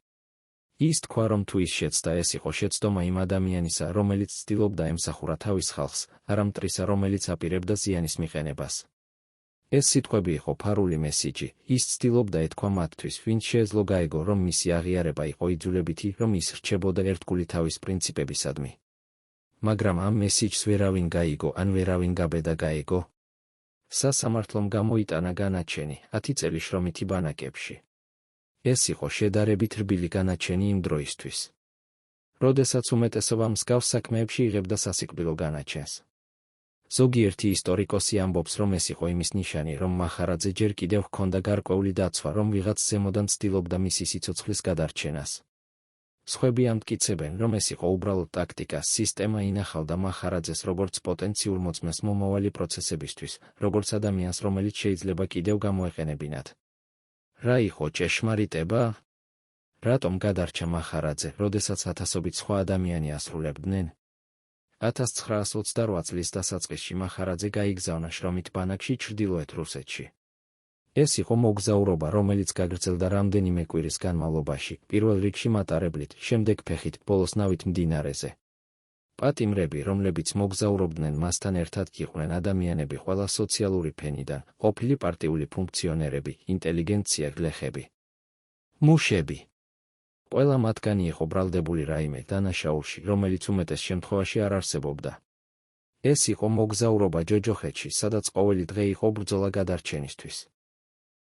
Speaker 1: ის თქვა, რომ თუ ის შეცდა, ეს იყო შეცდომა იმ ადამიანისა, რომელიც ცდილობდა ემსახურა თავის ხალხს, არა მტრისა, რომელიც აპირებდა ზიანის მიყენებას. ეს სიტყვები იყო ფარული მესიჯი, ის ცდილობდა ეთქვა მათთვის, ვინც შეეძლო გაეგო, რომ მისი აღიარება იყო იძულებითი, რომ ის რჩებოდა ერთგული თავის პრინციპებისადმი. მაგრამ ამ მესიჯს ვერავინ გაიგო, ან ვერავინ გაბედა გაეგო. სასამართლომ გამოიტანა განაჩენი 10 წელი შრომითი ბანაკებში. ეს იყო შედარებით რბილი განაჩენი იმ დროისთვის, როდესაც უმეტესობა მსგავს საქმეებში იღებდა სასიკვდილო განაჩენს. ზოგიერთი ისტორიკოსი ამბობს, რომ ეს იყო იმის ნიშანი, რომ მახარაძე ჯერ კიდევ ჰქონდა გარკვეული დაცვა, რომ ვიღაც ზემოდან ცდილობდა მისი სიცოცხლის გადარჩენას. სხვები ამტკიცებენ, რომ ეს იყო უბრალოდ ტაქტიკა, სისტემა ინახავდა მახარაძეს როგორც პოტენციურ მოწმეს მომავალი პროცესებისთვის, როგორც ადამიანს, რომელიც შეიძლება კიდევ გამოეყენებინათ. რა იყო ჭეშმარიტება? რატომ გადარჩა მახარაძე, როდესაც ათასობით სხვა ადამიანი ასრულებდნენ? 1928 წლის დასაწყისში მახარაძე გაიგზავნა შრომით ბანაკში ჩრდილოეთ რუსეთში. ეს იყო მოგზაურობა, რომელიც გაგრძელდა რამდენიმე კვირის განმავლობაში, პირველ რიგში მატარებლით, შემდეგ ფეხით, ბოლოს ნავით მდინარეზე. პატიმრები, რომლებიც მოგზაურობდნენ მასთან ერთად, იყვნენ ადამიანები ყველა სოციალური ფენიდან, ყოფილი პარტიული ფუნქციონერები, ინტელიგენცია, გლეხები, მუშები. ყველა მათგანი იყო ბრალდებული რაიმე დანაშაულში, რომელიც უმეტეს შემთხვევაში არ არსებობდა. ეს იყო მოგზაურობა ჯოჯოხეთში, სადაც ყოველი დღე იყო ბრძოლა გადარჩენისთვის.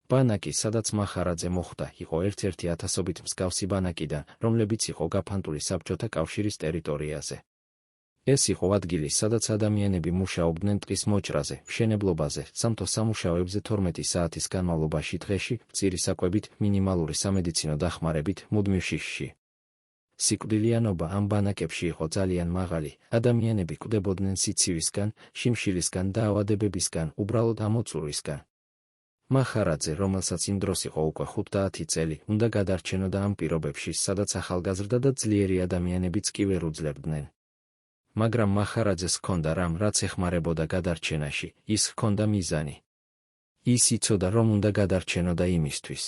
Speaker 1: ბანაკი, სადაც მახარაძე მოხვდა, იყო ერთ-ერთი ათასობით მსგავსი ბანაკიდან, რომლებიც იყო გაფანტული საბჭოთა კავშირის ტერიტორიაზე. ეს იყო ადგილი, სადაც ადამიანები მუშაობდნენ ტყის მოჭრაზე, მშენებლობაზე, სამთო სამუშაოებზე 12 საათის განმავლობაში დღეში, მწირი საკვებით, მინიმალური სამედიცინო დახმარებით, მუდმივ შიშში. სიკვდილიანობა ამ ბანაკებში იყო ძალიან მაღალი, ადამიანები კვდებოდნენ სიცივისგან, შიმშილისგან და ავადებებისგან, უბრალოდ ამოწურვისგან. მახარაძე, რომელსაც იმ დროს იყო უკვე 50 წელი, უნდა გადარჩენოდა ამ პირობებში, სადაც ახალგაზრდა და ძლიერი ადამიანებიც კი ვერ უძლებდნენ. მაგრამ მახარაძეს ჰქონდა რამ, რაც ეხმარებოდა გადარჩენაში, ის ჰქონდა მიზანი. ის იცოდა, რომ უნდა გადარჩენოდა იმისთვის,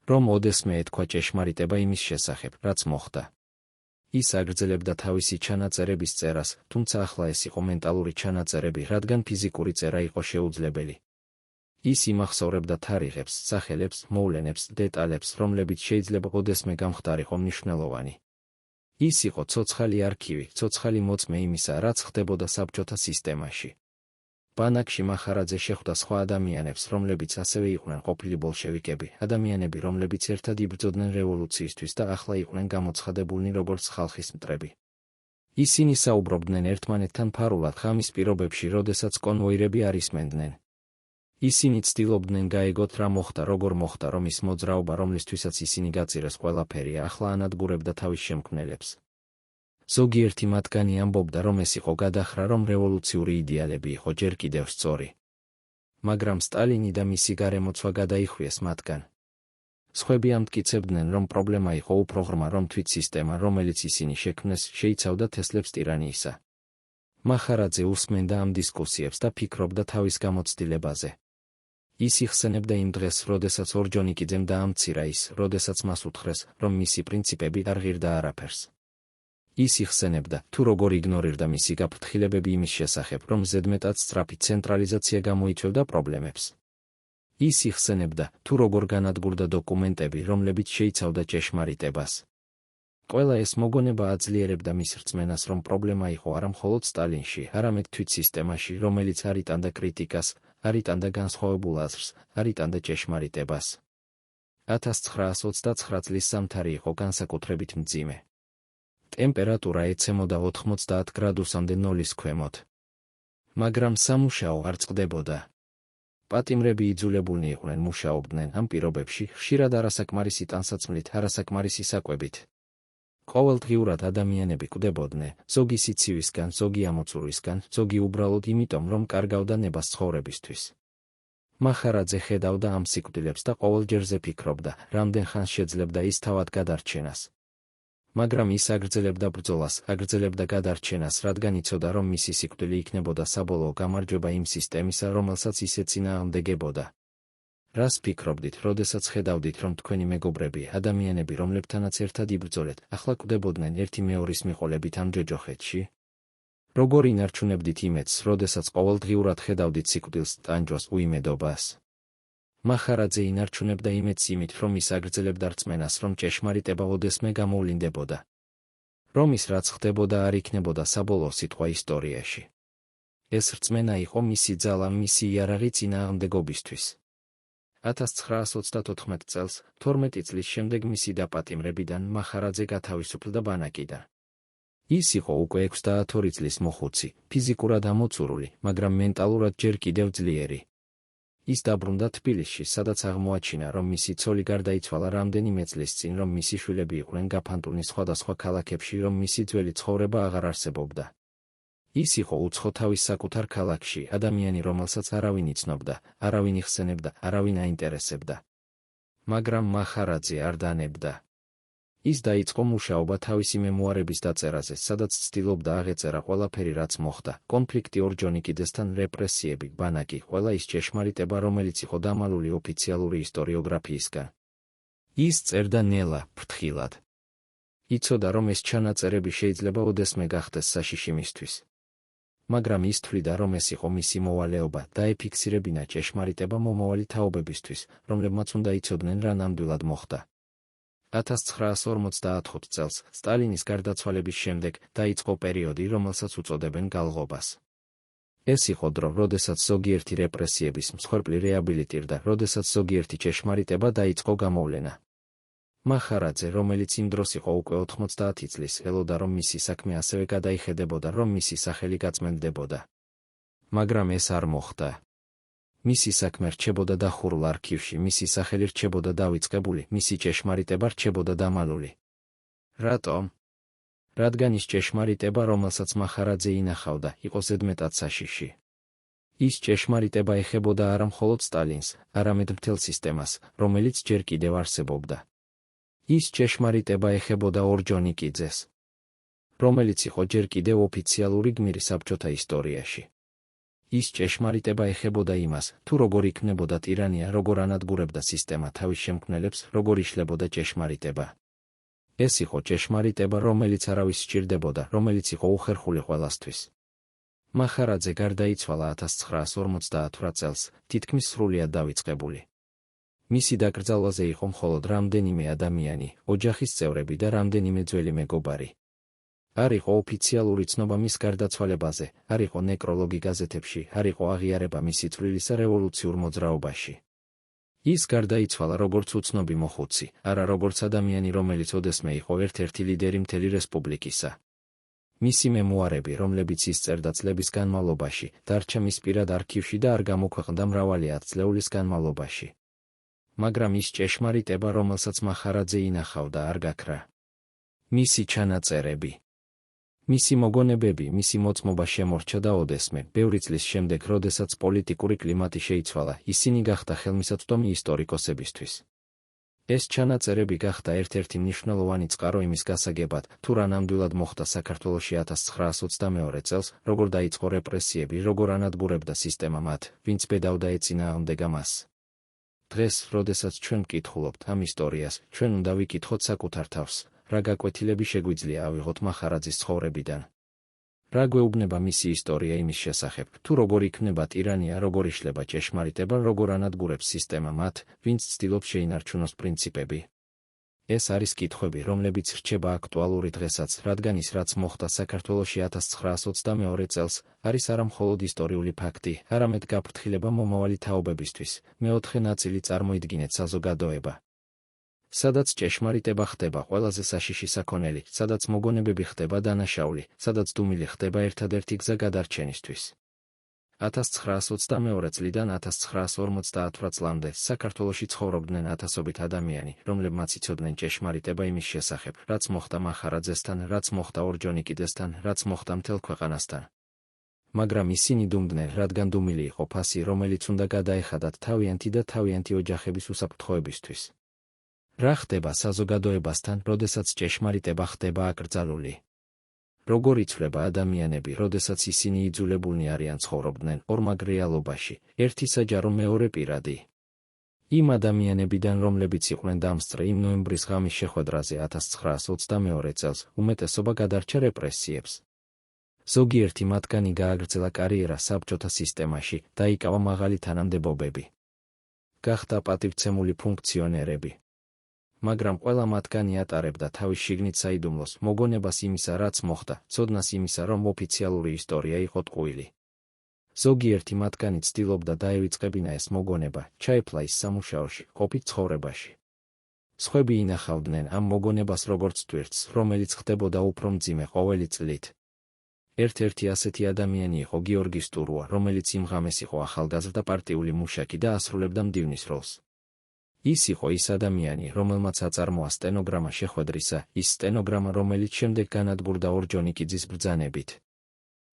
Speaker 1: რომ ოდესმე ეთქვა ჭეშმარიტება იმის შესახებ, რაც მოხდა. ის აგრძელებდა თავისი ჩანაწერების წერას, თუმცა ახლა ეს იყო მენტალური ჩანაწერები, რადგან ფიზიკური წერა იყო შეუძლებელი. ის იმახსოვრებდა თარიღებს, სახელებს, მოვლენებს, დეტალებს, რომლებიც შეიძლება ოდესმე გამხდარიყო მნიშვნელოვანი. ის იყო ცოცხალი არქივი, ცოცხალი მოწმე იმისა, რაც ხდებოდა საბჭოთა სისტემაში. ბანაკში მახარაძე შეხვდა სხვა ადამიანებს, რომლებიც ასევე იყვნენ ყოფილი ბოლშევიკები, ადამიანები, რომლებიც ერთად იბრძოდნენ რევოლუციისთვის და ახლა იყვნენ გამოცხადებულნი როგორც ხალხის მტრები. ისინი საუბრობდნენ ერთმანეთთან ფარულად ხამის პირობებში, როდესაც კონვოირები არ ისმენდნენ. ისინი ცდილობდნენ გაეგოთ რა მოხდა, როგორ მოხდა, რომ ის მოძრაობა, რომლისთვისაც ისინი გაწირეს ყველაფერი, ახლა ანადგურებდა თავის შემქმნელებს. ზოგიერთი მათგანი ამბობდა, რომ ეს იყო გადახრა, რომ რევოლუციური იდეალები იყო ჯერ კიდევ სწორი. მაგრამ სტალინი და მისი გარემოცვა გადაიხვიეს მათგან. სხვები ამტკიცებდნენ, რომ პრობლემა იყო უფრო ღრმა, რომ თვით სისტემა, რომელიც ისინი შექმნეს, შეიცავდა თესლებს ტირანიისა. მახარაძე უსმენდა ამ დისკუსიებს და ფიქრობდა თავის გამოცდილებაზე. ის იხსენებდა იმ დღეს, როდესაც ორჯონიკიძემ დაამცირა ის, როდესაც მას უთხრეს, რომ მისი პრინციპები არ ღირდა არაფერს. ის იხსენებდა, თუ როგორ იგნორირდა მისი გაფრთხილებები იმის შესახებ, რომ ზედმეტად სწრაფი ცენტრალიზაცია გამოიწვევდა პრობლემებს. ის იხსენებდა, თუ როგორ განადგურდა დოკუმენტები, რომლებიც შეიცავდა ჭეშმარიტებას. ყველა ეს მოგონება აძლიერებდა მის რწმენას, რომ პრობლემა იყო არა მხოლოდ სტალინში, არამედ თვით სისტემაში, რომელიც არ იტანდა კრიტიკას, არ იტანდა განსხვავებულ აზრს, არ იტანდა ჭეშმარიტებას. 1929 წლის ზამთარი იყო განსაკუთრებით მძიმე. ტემპერატურა ეცემოდა 90 გრადუსამდე ნოლის ქვემოთ. მაგრამ სამუშაო არ წყდებოდა. პატიმრები იძულებულნი იყვნენ მუშაობდნენ ამ პირობებში, ხშირად არასაკმარისი ტანსაცმლით, არასაკმარისი საკვებით. ყოველდღიურად ადამიანები კვდებოდნენ, ზოგი სიცივისგან, ზოგი ამოცურვისგან, ზოგი უბრალოდ იმიტომ, რომ კარგავდა ნებას ცხოვრებისთვის. მახარაძე ხედავდა ამ სიკვდილებს და ყოველჯერზე ფიქრობდა, რამდენ ხანს შეძლებდა ის თავად გადარჩენას. მაგრამ ის აგრძელებდა ბრძოლას, აგრძელებდა გადარჩენას, რადგან იცოდა, რომ მისი სიკვდილი იქნებოდა საბოლოო გამარჯვება იმ სისტემისა, რომელსაც ის ეწინააღმდეგებოდა. რას ფიქრობდით, როდესაც ხედავდით, რომ თქვენი მეგობრები, ადამიანები, რომლებთანაც ერთად იბრძოლეთ, ახლა კვდებოდნენ ერთი მეორის მიყოლებით ამ ჯოჯოხეთში? როგორ ინარჩუნებდით იმედს, როდესაც ყოველდღიურად ხედავდით სიკვდილს, ტანჯვას, უიმედობას? მახარაძე ინარჩუნებდა იმედს იმით, რომ ის აგრძელებდა რწმენას, რომ ჭეშმარიტება ოდესმე გამოვლინდებოდა. რომ ის რაც ხდებოდა არ იქნებოდა საბოლოო სიტყვა ისტორიაში. ეს რწმენა იყო მისი ძალა, მისი იარაღი წინააღმდეგობისთვის. 1934 წელს, 12 წლის შემდეგ მისი დაპატიმრებიდან მახარაძე გათავისუფლდა ბანაკიდან. ის იყო უკვე 62 წლის მოხუცი, ფიზიკურად ამოწურული, მაგრამ მენტალურად ჯერ კიდევ ძლიერი. ის დაბრუნდა თბილისში, სადაც აღმოაჩინა, რომ მისი ცოლი გარდაიცვალა რამდენიმე წლის წინ, რომ მისი შვილები იყვნენ გაფანტულნი სხვადასხვა ქალაქებში, რომ მისი ძველი ცხოვრება აღარ არსებობდა. ის იყო უცხო თავის საკუთარ ქალაქში, ადამიანი, რომელსაც არავინ იცნობდა, არავინ იხსენებდა, არავინ აინტერესებდა. მაგრამ მახარაძე არ დანებდა. ის დაიწყო მუშაობა თავისი მემუარების დაწერაზე, სადაც ცდილობდა აღეწერა ყველაფერი, რაც მოხდა, კონფლიქტი ორჯონიკიძესთან, რეპრესიები, ბანაკი, ყველა ის ჭეშმარიტება, რომელიც იყო დამალული ოფიციალური ისტორიოგრაფიისგან. ის წერდა ნელა, ფრთხილად. იცოდა, რომ ეს ჩანაწერები შეიძლება ოდესმე გახდეს საშიში მისთვის. მაგრამ ის თვლიდა, რომ ეს იყო მისი მოვალეობა, დაეფიქსირებინა ჭეშმარიტება მომავალი თაობებისთვის, რომლებმაც უნდა იცოდნენ რა ნამდვილად მოხდა. 1955 წელს, სტალინის გარდაცვალების შემდეგ, დაიწყო პერიოდი, რომელსაც უწოდებენ გალღობას. ეს იყო დრო, როდესაც ზოგიერთი რეპრესიების მსხვერპლი რეაბილიტირდა, როდესაც ზოგიერთი ჭეშმარიტება დაიწყო გამოვლენა. მახარაძე, რომელიც იმ დროს იყო უკვე 90 წლის, ელოდა, რომ მისი საქმე ასევე გადაიხედებოდა, რომ მისი სახელი გაწმენდებოდა. მაგრამ ეს არ მოხდა. მისი საქმე რჩებოდა დახურულ არქივში, მისი სახელი რჩებოდა დავიწყებული, მისი ჭეშმარიტება რჩებოდა დამალული. რატომ? რადგან ის ჭეშმარიტება, რომელსაც მახარაძე ინახავდა, იყო ზედმეტად საშიში. ის ჭეშმარიტება ეხებოდა არა მხოლოდ სტალინს, არამედ მთელ სისტემას, რომელიც ჯერ კიდევ არსებობდა. ის ჭეშმარიტება ეხებოდა ორჯონიკიძეს. რომელიც იყო ჯერ კიდევ ოფიციალური გმირი საბჭოთა ისტორიაში. ის ჭეშმარიტება ეხებოდა იმას, თუ როგორ იქნებოდა ტირანია, როგორ ანადგურებდა სისტემა თავის შემქმნელებს, როგორ იშლებოდა ჭეშმარიტება. ეს იყო ჭეშმარიტება, რომელიც არავის სჭირდებოდა, რომელიც იყო უხერხული ყველასთვის. მახარაძე გარდაიცვალა 1958 წელს, თითქმის სრულიად დავიწყებული. მისი დაკრძალვაზე იყო მხოლოდ რამდენიმე ადამიანი, ოჯახის წევრები და რამდენიმე ძველი მეგობარი. არ იყო ოფიციალური ცნობა მის გარდაცვალებაზე, არ იყო ნეკროლოგი გაზეთებში, არ იყო აღიარება მისი წვლილისა რევოლუციურ მოძრაობაში. ის გარდაიცვალა როგორც უცნობი მოხუცი, არა როგორც ადამიანი, რომელიც ოდესმე იყო ერთ-ერთი ლიდერი მთელი რესპუბლიკისა. მისი მემუარები, რომლებიც ის წერდა წლების განმავლობაში, დარჩა მის პირად არქივში და არ გამოქვეყნდა მრავალი ათწლეულის განმავლობაში. მაგრამ ის ჭეშმარიტება, რომელსაც მახარაძე ინახავდა, არ გაქრა. მისი ჩანაწერები, მისი მოგონებები, მისი მოწმობა შემორჩა და ოდესმე, ბევრი წლის შემდეგ, როდესაც პოლიტიკური კლიმატი შეიცვალა, ისინი გახდა ხელმისაწვდომი ისტორიკოსებისთვის. ეს ჩანაწერები გახდა ერთ-ერთი მნიშვნელოვანი წყარო იმის გასაგებად, თუ რა ნამდვილად მოხდა საქართველოში 1922 წელს, როგორ დაიწყო რეპრესიები, როგორ ანადგურებდა სისტემა მათ, ვინც ბედავდა ეწინააღმდეგა მას. დღეს, როდესაც ჩვენ ვკითხულობთ ამ ისტორიას, ჩვენ უნდა ვიკითხოთ საკუთარ თავს, რა გაკვეთილები შეგვიძლია ავიღოთ მახარაძის ცხოვრებიდან. რა გვეუბნება მისი ისტორია იმის შესახებ, თუ როგორ იქნება ტირანია, როგორ იშლება ჭეშმარიტება, როგორ ანადგურებს სისტემა მათ, ვინც ცდილობს შეინარჩუნოს პრინციპები. ეს არის კითხვები, რომლებიც რჩება აქტუალური დღესაც, რადგან ის, რაც მოხდა საქართველოში 1922 წელს, არის არა მხოლოდ ისტორიული ფაქტი, არამედ გაფრთხილება მომავალი თაობებისთვის. მეოთხე ნაწილი წარმოიდგინეთ საზოგადოება, სადაც ჭეშმარიტება ხდება ყველაზე საშიში საქონელი, სადაც მოგონებები ხდება დანაშაული, სადაც დუმილი ხდება ერთადერთი გზა გადარჩენისთვის. 1922 წლიდან 1958 წლამდე საქართველოში ცხოვრობდნენ ათასობით ადამიანი, რომლებმაც იცოდნენ ჭეშმარიტება იმის შესახებ, რაც მოხდა მახარაძესთან, რაც მოხდა ორჯონიკიდესთან, რაც მოხდა მთელ ქვეყანასთან. მაგრამ ისინი დუმდნენ, რადგან დუმილი იყო ფასი, რომელიც უნდა გადაეხადათ თავიანთი და თავიანთი ოჯახების უსაფრთხოებისთვის. რა ხდება საზოგადოებასთან, როდესაც ჭეშმარიტება ხდება აკრძალული? როგორ იცვლება ადამიანები, როდესაც ისინი იძულებულნი არიან ცხოვრობდნენ ორმაგ რეალობაში, ერთი საჯარო, მეორე პირადი? იმ ადამიანებიდან, რომლებიც იყვნენ დამსწრე იმ ნოემბრის ღამის შეხვედრაზე 1922 წელს, უმეტესობა გადარჩა რეპრესიებს. ზოგიერთი მათგანი გააგრძელა კარიერა საბჭოთა სისტემაში, დაიკავა მაღალი თანამდებობები. გახდა პატივცემული ფუნქციონერები. მაგრამ ყველა მათგანი ატარებდა თავის შიგნით საიდუმლოს, მოგონებას იმისა, რაც მოხდა, ცოდნას იმისა, რომ ოფიციალური ისტორია იყო ტყუილი. ზოგიერთი მათგანი ცდილობდა დაევიწყებინა ეს მოგონება, ჩაეფლა ის სამუშაოში, ყოფით ცხოვრებაში. სხვები ინახავდნენ ამ მოგონებას როგორც ტვირთს, რომელიც ხდებოდა უფრო მძიმე ყოველი წლით. ერთ-ერთი ასეთი ადამიანი იყო გიორგი სტურუა, რომელიც იმ ღამეს იყო ახალგაზრდა პარტიული მუშაკი და ასრულებდა მდივნის როლს. ის იყო ის ადამიანი, რომელმაც აწარმოა სტენოგრამა შეხვედრისა, ის სტენოგრამა, რომელიც შემდეგ განადგურდა ორჯონიკიძის ბრძანებით.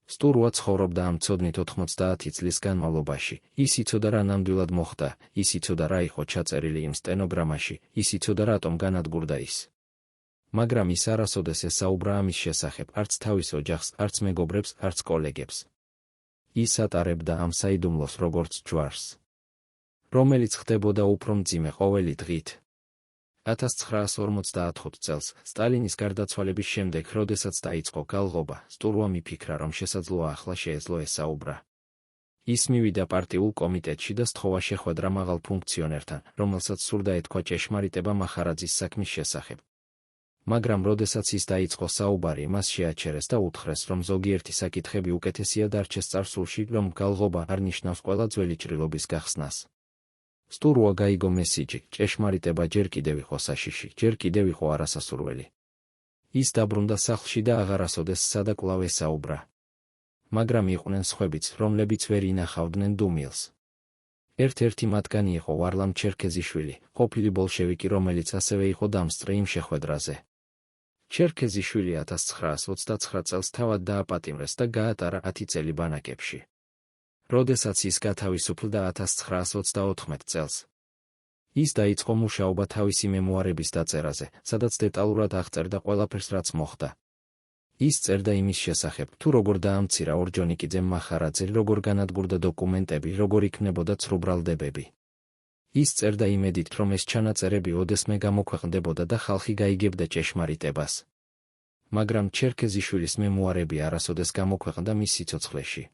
Speaker 1: სტურუა ცხოვრობდა ამ ცოდნით 90 წლის განმავლობაში, ის იცოდა რა ნამდვილად მოხდა, ის იცოდა რა იყო ჩაწერილი იმ სტენოგრამაში, ის იცოდა რატომ განადგურდა ის. მაგრამ ის არასოდეს ესაუბრა ამის შესახებ, არც თავის ოჯახს, არც მეგობრებს, არც კოლეგებს. ის ატარებდა ამ საიდუმლოს როგორც ჯვარს, რომელიც ხდებოდა უფრო მძიმე ყოველი დღით. 1954 წელს, სტალინის გარდაცვალების შემდეგ, როდესაც დაიწყო გალღობა, სტურუამ იფიქრა, რომ შესაძლოა ახლა შეეძლო ესაუბრა. ის მივიდა პარტიულ კომიტეტში და სთხოვა შეხვედრა მაღალ ფუნქციონერთან, რომელსაც სურდა ეთქვა ჭეშმარიტება მახარაძის საქმის შესახებ. მაგრამ როდესაც ის დაიწყო საუბარი, მას შეაჩერეს და უთხრეს, რომ ზოგიერთი საკითხები უკეთესია დარჩეს წარსულში, რომ გალღობა არ ნიშნავს ყველა ძველი ჭრილობის გახსნას. სტურუა გაიგო მესიჯი, ჭეშმარიტება ჯერ კიდევ იყო საშიში, ჯერ კიდევ იყო არასასურველი. ის დაბრუნდა სახლში და აღარასოდეს სადაკვლავ ესაუბრა. მაგრამ იყვნენ სხვებიც, რომლებიც ვერ ინახავდნენ დუმილს. ერთ-ერთი მათგანი იყო ვარლამ ჩერქეზიშვილი, ყოფილი ბოლშევიკი, რომელიც ასევე იყო დამსწრე იმ შეხვედრაზე. ჩერქეზიშვილი 1929 წელს თავად დააპატიმრეს და გაატარა 10 წელი ბანაკებში. როდესაც ის გათავისუფლდა 1934 წელს. ის დაიწყო მუშაობა თავისი მემუარების დაწერაზე, სადაც დეტალურად აღწერდა ყველაფერს, რაც მოხდა. ის წერდა იმის შესახებ, თუ როგორ დაამცირა ორჯონიკიძემ მახარაძე, როგორ განადგურდა დოკუმენტები, როგორ იქნებოდა ცრუბრალდებები. ის წერდა იმედით, რომ ეს ჩანაწერები ოდესმე გამოქვეყნდებოდა და ხალხი გაიგებდა ჭეშმარიტებას. მაგრამ ჩერქეზიშვილის მემუარები არასოდეს გამოქვეყნდა მის სიცოცხლეში.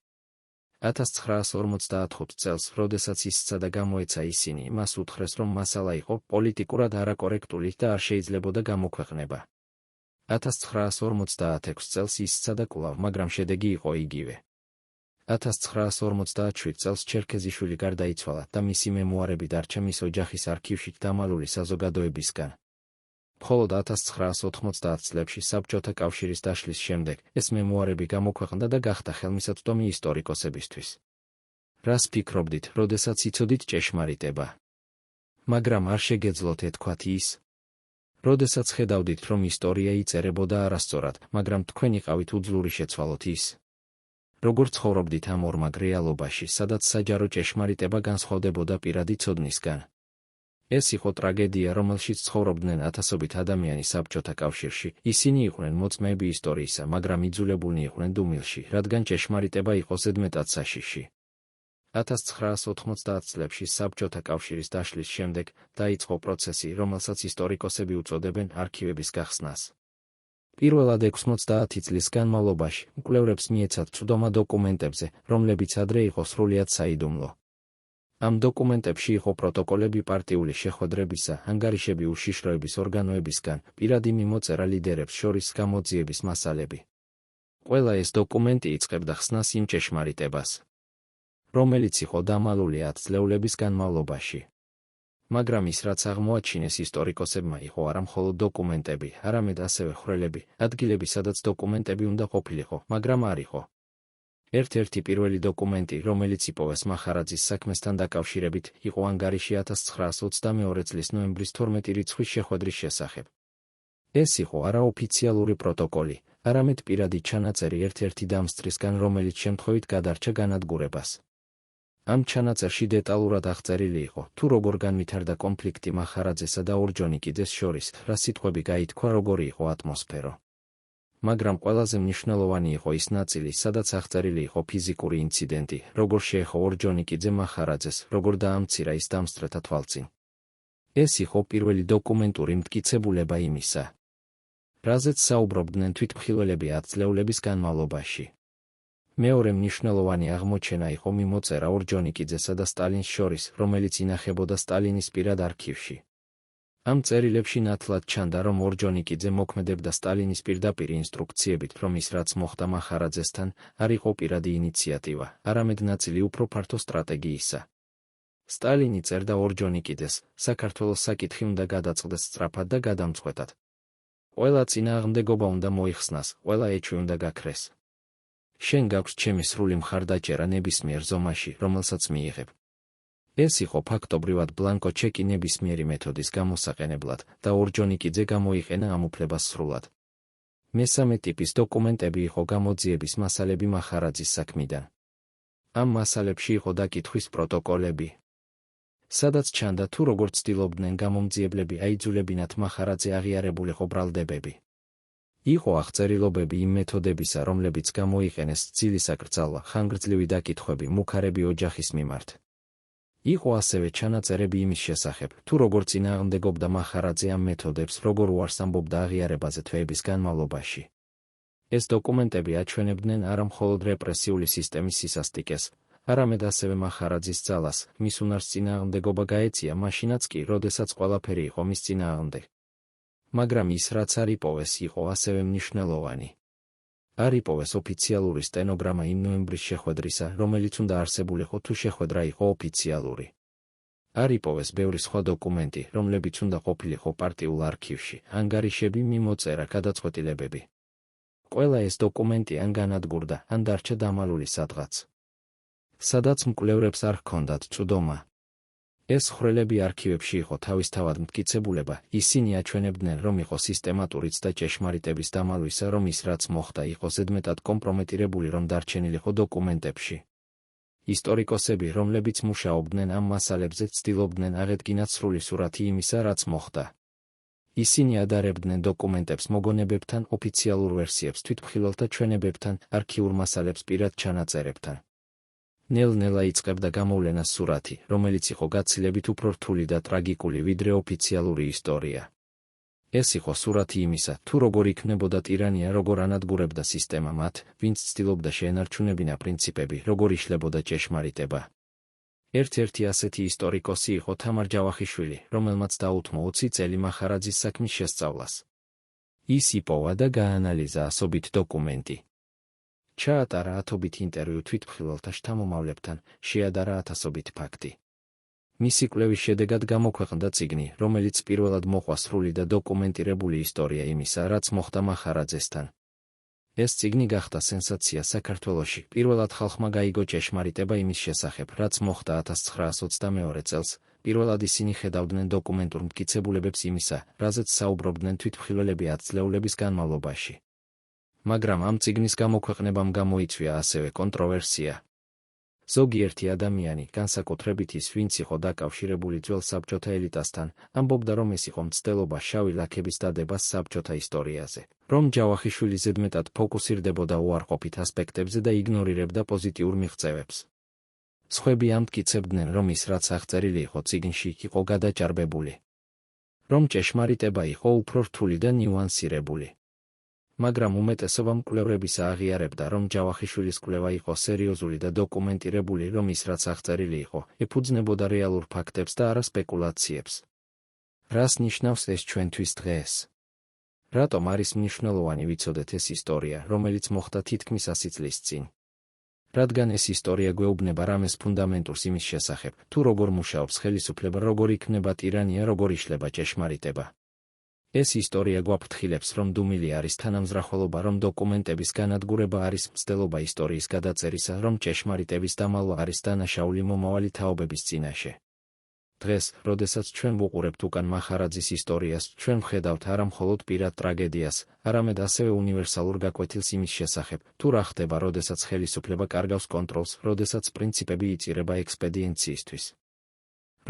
Speaker 1: 1955 წელს, როდესაც ისცა და გამოეცა ისინი, მას უთხრეს, რომ მასალა იყო პოლიტიკურად არაკორექტული და არ შეიძლებოდა გამოქვეყნება. 1956 წელს ისცა და კვლავ, მაგრამ შედეგი იყო იგივე. 1957 წელს ჩერქეზიშვილი გარდაიცვალა და მისი მემუარები დარჩა მის ოჯახის არქივში დამალული საზოგადოებისგან. მხოლოდ 1990 წლებში საბჭოთა კავშირის დაშლის შემდეგ ეს მემუარები გამოქვეყნდა და გახდა ხელმისაწვდომი ისტორიკოსებისთვის. რას ფიქრობდით, როდესაც იცოდით ჭეშმარიტება? მაგრამ არ შეგეძლოთ ეთქვათ ის. როდესაც ხედავდით, რომ ისტორია იწერებოდა არასწორად, მაგრამ თქვენ იყავით უძლური შეცვალოთ ის. როგორ ცხოვრობდით ამ ორმაგ რეალობაში, სადაც საჯარო ჭეშმარიტება განსხვავდებოდა პირადი ცოდნისგან? ეს იყო ტრაგედია, რომელშიც ცხოვრობდნენ ათასობით ადამიანი საბჭოთა კავშირში. ისინი იყვნენ მოწმეები ისტორიისა, მაგრამ იძულებულნი იყვნენ დუმილში, რადგან ჭეშმარიტება იყო ზედმეტად საშიში. 1990 წლებში საბჭოთა კავშირის დაშლის შემდეგ დაიწყო პროცესი, რომელსაც ისტორიკოსები უწოდებენ არქივების გახსნას. პირველად 90 წლის განმავლობაში მკვლევრებს მიეცათ წვდომა დოკუმენტებზე, რომლებიც ადრე იყო სრულიად საიდუმლო. ამ დოკუმენტებში იყო პროტოკოლები პარტიული შეხვედრებისა, ანგარიშები უშიშროების ორგანოებისგან, პირადი მიმოწერა ლიდერებს შორის გამოძიების მასალები. ყველა ეს დოკუმენტი იწყებდა ხსნას იმ ჭეშმარიტებას, რომელიც იყო დამალული 10 წლეულების განმავლობაში. მაგრამ ის, რაც აღმოაჩინეს ისტორიკოსებმა, იყო არა მხოლოდ დოკუმენტები, არამედ ასევე ხვრელები, ადგილები, სადაც დოკუმენტები უნდა ყოფილიყო, მაგრამ არ იყო. ერთ-ერთი პირველი დოკუმენტი, რომელიც იპოვეს მახარაძის საქმესთან დაკავშირებით, იყო ანგარიში 1922 წლის ნოემბრის 12 რიცხვის შეხვედრის შესახებ. ეს იყო არაოფიციალური პროტოკოლი, არამედ პირადი ჩანაწერი ერთ-ერთი დამსწრისგან, რომელიც შემთხვევით გადარჩა განადგურებას. ამ ჩანაწერში დეტალურად აღწერილი იყო, თუ როგორ განვითარდა კონფლიქტი მახარაძესა და ორჯონიკიძეს შორის, რა სიტყვები გაითქვა, როგორი იყო ატმოსფერო. მაგრამ ყველაზე მნიშვნელოვანი იყო ის ნაწილი, სადაც აღწერილი იყო ფიზიკური ინციდენტი, როგორ შეეხო ორჯონიკიძე მახარაძეს, როგორ დაამცირა ის დამსწრეთა თვალწინ. ეს იყო პირველი დოკუმენტური მტკიცებულება იმისა, რაზეც საუბრობდნენ თვითმხილველები 10 წლეულების განმავლობაში. მეორე მნიშვნელოვანი აღმოჩენა იყო მიმოწერა ორჯონიკიძესა და სტალინს შორის, რომელიც ინახებოდა სტალინის პირად არქივში. ამ წერილებში ნათლად ჩანდა, რომ ორჯონიკიძე მოქმედებდა სტალინის პირდაპირ ინსტრუქციებით, რომ ის რაც მოხდა მახარაძესთან, არ იყო პირადი ინიციატივა, არამედ ნაწილი უფრო ფართო სტრატეგიისა. სტალინი წერდა ორჯონიკიძეს, საქართველოს საკითხი უნდა გადაწყდეს სწრაფად და გადამწყვეტად. ყველა წინააღმდეგობა უნდა მოიხსნას, ყველა ეჭვი უნდა გაქრეს. შენ გაქვს ჩემი სრული მხარდაჭერა ნებისმიერ ზომაში, რომელსაც მიიღებ. ეს იყო ფაქტობრივად ბლანკო ჩეკი ნებისმიერი მეთოდის გამოსაყენებლად და ორჯონიკიძე გამოიყენა ამ უფლებას სრულად. მესამე ტიპის დოკუმენტები იყო გამოძიების მასალები მახარაძის საქმიდან. ამ მასალებში იყო დაკითხვის პროტოკოლები, სადაც ჩანდა, თუ როგორ ცდილობდნენ გამომძიებლები აიძულებინათ მახარაძე აღიარებულიყო ბრალდებები. იყო აღწერილობები იმ მეთოდებისა, რომლებიც გამოიყენეს ძილის აკრძალვა, ხანგრძლივი დაკითხვები, მუქარები ოჯახის მიმართ. იყო ასევე ჩანაწერები იმის შესახებ, თუ როგორ წინააღმდეგობდა მახარაძე ამ მეთოდებს, როგორ უარს ამბობდა აღიარებაზე თვეების განმავლობაში. ეს დოკუმენტები აჩვენებდნენ არა მხოლოდ რეპრესიული სისტემის სისასტიკეს, არამედ ასევე მახარაძის ძალას, მის უნარს წინააღმდეგობა გაეწია მაშინაც კი, როდესაც ყველაფერი იყო მის წინააღმდეგ. მაგრამ ის, რაც არ იპოვეს, იყო ასევე მნიშვნელოვანი. არ იპოვეს ოფიციალური სტენოგრამა იმ ნოემბრის შეხვედრისა, რომელიც უნდა არსებულიყო, თუ შეხვედრა იყო ოფიციალური. არ იპოვეს ბევრი სხვა დოკუმენტი, რომლებიც უნდა ყოფილიყო პარტიულ არქივში, ანგარიშები, მიმოწერა, გადაწყვეტილებები. ყველა ეს დოკუმენტი ან განადგურდა, ან დარჩა დამალული სადღაც, სადაც მკვლევრებს არ ჰქონდათ წვდომა. ეს ხვრელები არქივებში იყო თავისთავად მტკიცებულება, ისინი აჩვენებდნენ, რომ იყო სისტემატურიც და ჭეშმარიტების დამალვისა, რომ ის რაც მოხდა იყო ზედმეტად კომპრომეტირებული, რომ დარჩენილიყო დოკუმენტებში. ისტორიკოსები, რომლებიც მუშაობდნენ ამ მასალებზე, ცდილობდნენ აღედგინათ სრული სურათი იმისა, რაც მოხდა. ისინი ადარებდნენ დოკუმენტებს მოგონებებთან, ოფიციალურ ვერსიებს თვითმხილველთა ჩვენებებთან, არქიულ მასალებს პირად ჩანაწერებთან. ნელ-ნელა იწყებდა გამოვლენას სურათი, რომელიც იყო გაცილებით უფრო რთული და ტრაგიკული, ვიდრე ოფიციალური ისტორია. ეს იყო სურათი იმისა, თუ როგორ იქნებოდა ტირანია, როგორ ანადგურებდა სისტემა მათ, ვინც ცდილობდა შეენარჩუნებინა პრინციპები, როგორ იშლებოდა ჭეშმარიტება. ერთ-ერთი ასეთი ისტორიკოსი იყო თამარ ჯავახიშვილი, რომელმაც დაუთმო 20 წელი მახარაძის საქმის შესწავლას. ის იპოვა და გაანალიზა ასობით დოკუმენტი. ჩაატარა ათობით ინტერვიუ თვითმხილველთა შთამომავლებთან, შეადარა ათასობით ფაქტი. მისი კვლევის შედეგად გამოქვეყნდა წიგნი, რომელიც პირველად მოყვა სრული და დოკუმენტირებული ისტორია იმისა, რაც მოხდა მახარაძესთან. ეს წიგნი გახდა სენსაცია საქართველოში. პირველად ხალხმა გაიგო ჭეშმარიტება იმის შესახებ, რაც მოხდა 1922 წელს. პირველად ისინი ხედავდნენ დოკუმენტურ მტკიცებულებებს იმისა, რაზეც საუბრობდნენ თვითმხილველები 10 წლეულების განმავლობაში. მაგრამ ამ წიგნის გამოქვეყნებამ გამოიწვია ასევე კონტროვერსია. ზოგიერთი ადამიანი, განსაკუთრებით ის, ვინც იყო დაკავშირებული ძველ საბჭოთა ელიტასთან, ამბობდა, რომ ეს იყო მცდელობა შავი ლაქების დადება საბჭოთა ისტორიაზე, რომ ჯავახიშვილი ზედმეტად ფოკუსირდებოდა უარყოფით ასპექტებზე და იგნორირებდა პოზიტიურ მიღწევებს. სხვები ამტკიცებდნენ, რომ ის, რაც აღწერილი იყო წიგნში, იყო გადაჭარბებული, რომ ჭეშმარიტება იყო უფრო რთული და ნიუანსირებული. მაგრამ უმეტესობა მკვლევრებისა აღიარებდა, რომ ჯავახიშვილის კვლევა იყო სერიოზული და დოკუმენტირებული, რომ ის, რაც აღწერილი იყო, ეფუძნებოდა რეალურ ფაქტებს და არა სპეკულაციებს. რას ნიშნავს ეს ჩვენთვის დღეს? რატომ არის მნიშვნელოვანი ვიცოდეთ ეს ისტორია, რომელიც მოხდა თითქმის 100 წლის წინ? რადგან ეს ისტორია გვეუბნება რამეს ფუნდამენტურს იმის შესახებ, თუ როგორ მუშაობს ხელისუფლება, როგორ იქნება ტირანია, როგორ იშლება ჭეშმარიტება. ეს ისტორია გვაფრთხილებს, რომ დუმილი არის თანამზრახველობა, რომ დოკუმენტების განადგურება არის მცდელობა ისტორიის გადაწერისა, რომ ჭეშმარიტების დამალვა არის დანაშაული მომავალი თაობების წინაშე. დღეს, როდესაც ჩვენ ვუყურებთ უკან მახარაძის ისტორიას, ჩვენ ვხედავთ არა მხოლოდ პირად ტრაგედიას, არამედ ასევე უნივერსალურ გაკვეთილს იმის შესახებ, თუ რა ხდება, როდესაც ხელისუფლება კარგავს კონტროლს, როდესაც პრინციპები იწირება ექსპედიენციისთვის,